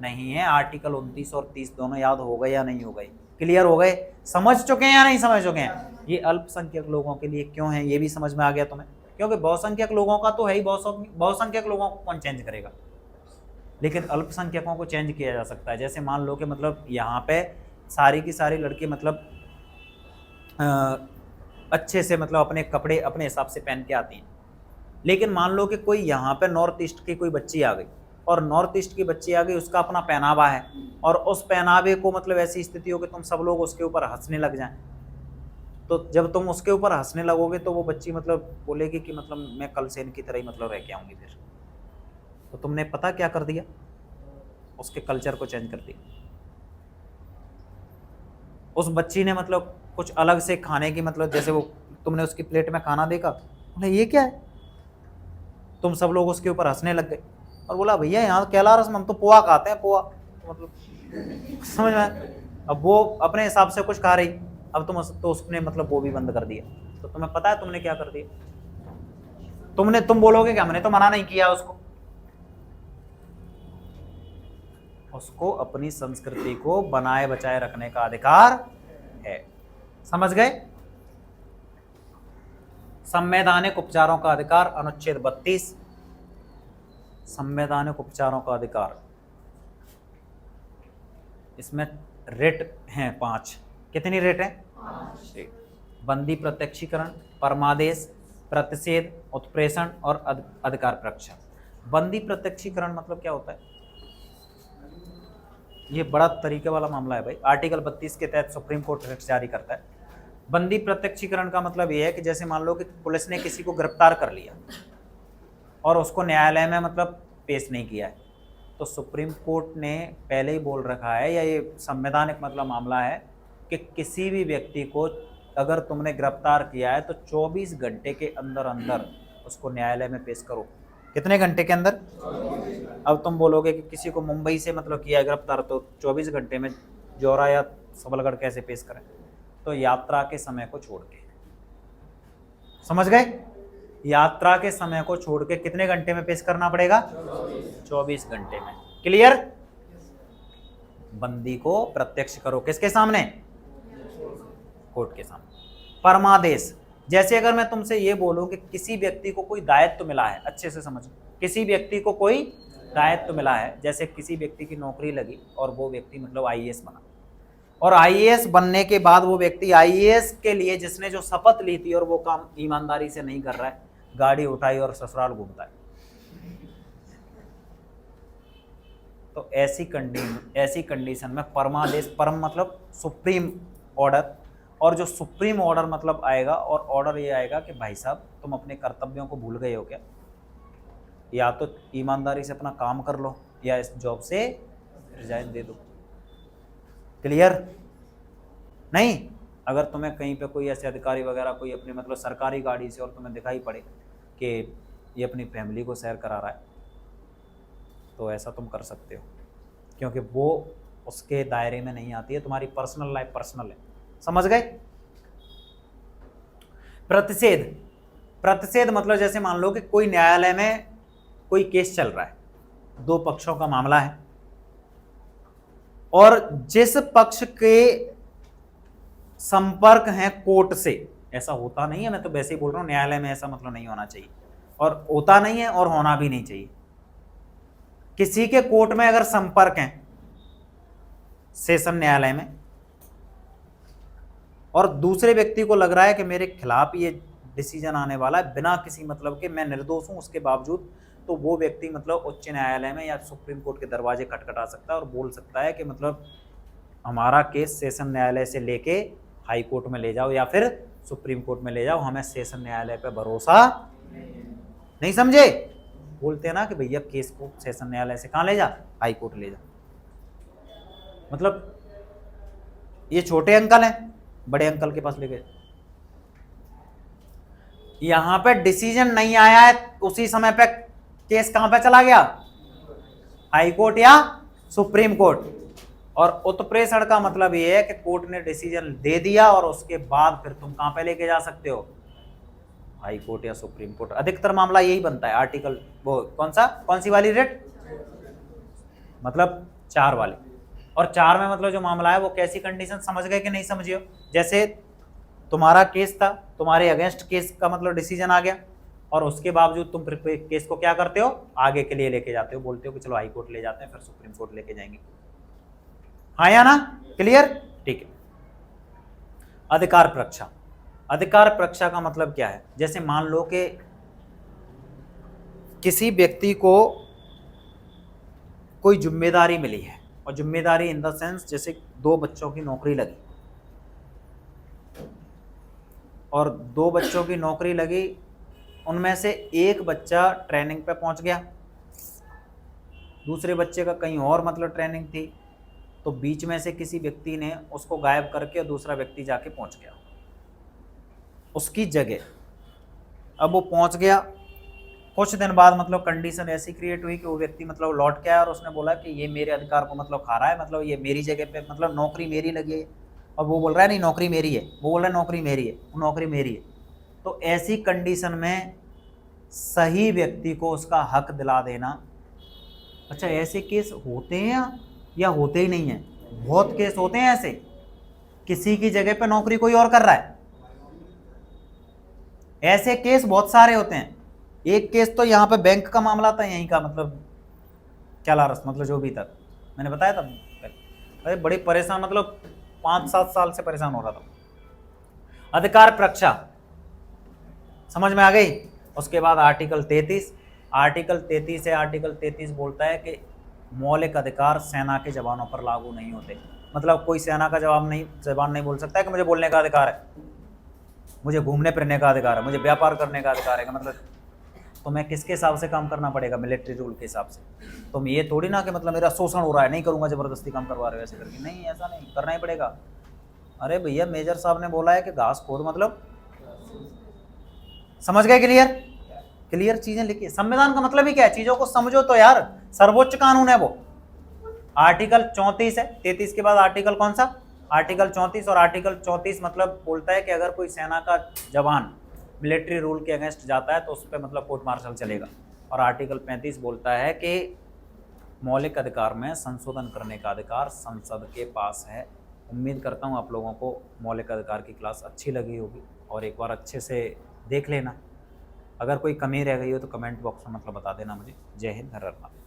नहीं है। आर्टिकल 29 और 30 दोनों याद हो गए या नहीं हो गए? क्लियर हो गए? समझ चुके हैं या नहीं समझ चुके हैं? ये अल्पसंख्यक लोगों के लिए क्यों है ये भी समझ में आ गया तुम्हें? क्योंकि बहुसंख्यक लोगों का तो है ही, बहुसंख्यक लोगों को कौन चेंज करेगा, लेकिन अल्पसंख्यकों को चेंज किया जा सकता है। जैसे मान लो कि मतलब यहाँ पे सारी की सारी लड़की मतलब अच्छे से मतलब अपने कपड़े अपने हिसाब से पहन के आती हैं, लेकिन मान लो कि कोई यहाँ पे नॉर्थ ईस्ट की कोई बच्ची आ गई और नॉर्थ ईस्ट की बच्ची आ गई, उसका अपना पहनावा है और उस पहनावे को मतलब ऐसी स्थिति हो कि तुम सब लोग उसके ऊपर हंसने लग जाएं, तो जब तुम उसके ऊपर हंसने लगोगे तो वो बच्ची मतलब बोलेगी कि मतलब मैं कल से इनकी तरह ही मतलब रह के आऊँगी फिर। तो तुमने पता क्या कर दिया? उसके कल्चर को चेंज कर दिया। उस बच्ची ने मतलब कुछ अलग से खाने की मतलब जैसे वो तुमने उसकी प्लेट में खाना देखा, बोले ये क्या है, तुम सब लोग उसके ऊपर हंसने लग गए और बोला भैया यहाँ केला रस हम तो पोहा खाते हैं, पोहा मतलब समझ में। अब वो अपने हिसाब से कुछ खा रही, अब तो उसने मतलब वो भी बंद कर दिया। तो तुम्हें पता है तुमने क्या कर दिया? तुम बोलोगे कि हमने तो मना नहीं किया उसको अपनी संस्कृति को बनाए बचाए रखने का अधिकार है। समझ गए? संवैधानिक उपचारों का अधिकार, अनुच्छेद 32। संवैधानिक उपचारों का अधिकार, इसमें रेट हैं 5। कितनी रेट है? 5। बंदी प्रत्यक्षीकरण, परमादेश, प्रतिषेध, उत्प्रेषण और अधिकार प्रक्षेप। बंदी प्रत्यक्षीकरण मतलब क्या होता है? ये बड़ा तरीके वाला मामला है भाई। आर्टिकल 32 के तहत सुप्रीम कोर्ट रिट जारी करता है। बंदी प्रत्यक्षीकरण का मतलब ये है कि जैसे मान लो कि पुलिस ने किसी को गिरफ्तार कर लिया और उसको न्यायालय में मतलब पेश नहीं किया है, तो सुप्रीम कोर्ट ने पहले ही बोल रखा है, या ये संवैधानिक मतलब मामला है कि किसी भी व्यक्ति को अगर तुमने गिरफ्तार किया है तो 24 घंटे के अंदर अंदर उसको न्यायालय में पेश करो। कितने घंटे के अंदर? अब तुम बोलोगे कि किसी को मुंबई से मतलब किया गिरफ्तार, तो 24 घंटे में जौरा या सबलगढ़ कैसे पेश करें? तो यात्रा के समय को छोड़ के, समझ गए? यात्रा के समय को छोड़ के कितने घंटे में पेश करना पड़ेगा? 24 घंटे में। क्लियर? बंदी को प्रत्यक्ष करो किसके सामने? कोर्ट के सामने। परमादेश, जैसे अगर मैं तुमसे ये बोलूं कि किसी व्यक्ति को कोई दायित्व मिला है, अच्छे से समझो, किसी व्यक्ति को कोई दायित्व मिला है, जैसे किसी व्यक्ति की नौकरी लगी और वो व्यक्ति मतलब आईएएस बना, और आईएएस बनने के बाद वो व्यक्ति आईएएस के लिए जिसने जो शपथ ली थी और वो काम ईमानदारी से नहीं कर रहा है, गाड़ी उठाई और ससुराल घूमता है, तो ऐसी कंडीशन में परमादेश, परम मतलब सुप्रीम ऑर्डर, और जो सुप्रीम ऑर्डर मतलब आएगा, और ऑर्डर ये आएगा कि भाई साहब तुम अपने कर्तव्यों को भूल गए हो क्या, या तो ईमानदारी से अपना काम कर लो या इस जॉब से रिजाइन दे दो। क्लियर? नहीं, अगर तुम्हें कहीं पे कोई ऐसे अधिकारी वगैरह कोई अपनी मतलब सरकारी गाड़ी से और तुम्हें दिखाई पड़े कि ये अपनी फैमिली को सैर करा रहा है, तो ऐसा तुम कर सकते हो, क्योंकि वो उसके दायरे में नहीं आती है, तुम्हारी पर्सनल लाइफ पर्सनल है। समझ गए? प्रतिषेध, प्रतिषेध मतलब जैसे मान लो कि कोई न्यायालय में कोई केस चल रहा है, दो पक्षों का मामला है, और जिस पक्ष के संपर्क हैं कोर्ट से, ऐसा होता नहीं है, मैं तो वैसे ही बोल रहा हूं, न्यायालय में ऐसा मतलब नहीं होना चाहिए, और होता नहीं है और होना भी नहीं चाहिए। किसी के कोर्ट में अगर संपर्क हैं सेशन न्यायालय में, और दूसरे व्यक्ति को लग रहा है कि मेरे खिलाफ ये डिसीजन आने वाला है बिना किसी मतलब के, मैं निर्दोष हूं उसके बावजूद, तो वो व्यक्ति मतलब उच्च न्यायालय में या सुप्रीम कोर्ट के दरवाजे खटखटा सकता है और बोल सकता है कि मतलब हमारा केस सेशन न्यायालय से लेके हाई कोर्ट में ले जाओ या फिर सुप्रीम कोर्ट में ले जाओ, हमें सेशन न्यायालय पे भरोसा नहीं। समझे? बोलते हैं ना कि भैया केस को सेशन न्यायालय से कहाँ ले जा, हाई कोर्ट ले जा। मतलब ये छोटे अंकल हैं, बड़े अंकल के पास ले गए, यहां पे डिसीजन नहीं आया है, उसी समय पे केस कहां पे चला गया, हाई कोर्ट या सुप्रीम कोर्ट। और उत्प्रेषण का मतलब ये है कि कोर्ट ने डिसीजन दे दिया और उसके बाद फिर तुम कहां पे लेके जा सकते हो, हाई कोर्ट या सुप्रीम कोर्ट। अधिकतर मामला यही बनता है, आर्टिकल वो कौन सी वाली रेट, मतलब 4 वाली। और 4 में मतलब जो मामला है वो कैसी कंडीशन, समझ गए कि नहीं समझे हो? जैसे तुम्हारा केस था, तुम्हारे अगेंस्ट केस का मतलब डिसीजन आ गया, और उसके बावजूद तुम फिर केस को क्या करते हो, आगे के लिए लेके जाते हो, बोलते हो कि चलो हाई कोर्ट ले जाते हैं, फिर सुप्रीम कोर्ट लेके जाएंगे। हाँ या ना? क्लियर? ठीक है। अधिकार परीक्षा। अधिकार परीक्षा का मतलब क्या है? जैसे मान लो कि किसी व्यक्ति को कोई जिम्मेदारी मिली है, और जिम्मेदारी इन द सेंस जैसे 2 बच्चों की नौकरी लगी, और 2 बच्चों की नौकरी लगी, उनमें से एक बच्चा ट्रेनिंग पे पहुंच गया, दूसरे बच्चे का कहीं और मतलब ट्रेनिंग थी, तो बीच में से किसी व्यक्ति ने उसको गायब करके और दूसरा व्यक्ति जाके पहुंच गया उसकी जगह। अब वो पहुंच गया, कुछ दिन बाद मतलब कंडीशन ऐसी क्रिएट हुई कि वो व्यक्ति मतलब लौट के आया और उसने बोला कि ये मेरे अधिकार को मतलब खा रहा है, मतलब ये मेरी जगह पे मतलब नौकरी मेरी लगी है, और वो बोल रहा है नहीं नौकरी मेरी है, वो बोल रहा है नौकरी मेरी है, वो नौकरी मेरी है। तो ऐसी कंडीशन में सही व्यक्ति को उसका हक दिला देना। अच्छा, ऐसे केस होते हैं या होते ही नहीं है? बहुत केस होते हैं ऐसे, किसी की जगह पे नौकरी कोई और कर रहा है, ऐसे केस बहुत सारे होते हैं। एक केस तो यहाँ पे बैंक का मामला था, यहीं का मतलब क्या लारस, मतलब जो भी तक मैंने बताया था, अरे बड़ी परेशान, मतलब 5-7 साल से परेशान हो रहा था। अधिकार परीक्षा समझ में आ गई? उसके बाद आर्टिकल 33, आर्टिकल 33 है, आर्टिकल 33 बोलता है कि मौलिक अधिकार सेना के जवानों पर लागू नहीं होते। मतलब कोई सेना का जवान नहीं बोल सकता है कि मुझे बोलने का अधिकार है, मुझे घूमने फिरने का अधिकार है, मुझे व्यापार करने का अधिकार है, मतलब तुम्हें किसके हिसाब से काम करना पड़ेगा, मिलिट्री रूल के हिसाब से। तुम ये थोड़ी ना कि मतलब मेरा शोषण हो रहा है, नहीं करूंगा, जबरदस्ती काम करवा रहे हो ऐसे करके, नहीं, ऐसा नहीं, करना ही पड़ेगा। अरे भैया मेजर साहब ने बोला है कि घास खोद मतलब, समझ गए? क्लियर? क्लियर चीजें लिखिए। संविधान का मतलब ही क्या है, चीजों को समझो तो यार, सर्वोच्च कानून है वो। आर्टिकल 34 है, 33 के बाद आर्टिकल कौन सा, आर्टिकल 34, और आर्टिकल 34 मतलब बोलता है कि अगर कोई सेना का जवान मिलिट्री रूल के अगेंस्ट जाता है तो उस पर मतलब कोर्ट मार्शल चलेगा। और आर्टिकल 35 बोलता है कि मौलिक अधिकार में संशोधन करने का अधिकार संसद के पास है। उम्मीद करता हूँ आप लोगों को मौलिक अधिकार की क्लास अच्छी लगी होगी, और एक बार अच्छे से देख लेना। अगर कोई कमी रह गई हो तो कमेंट बॉक्स में मतलब बता देना मुझे। जय हिंद, हर हर महादेव।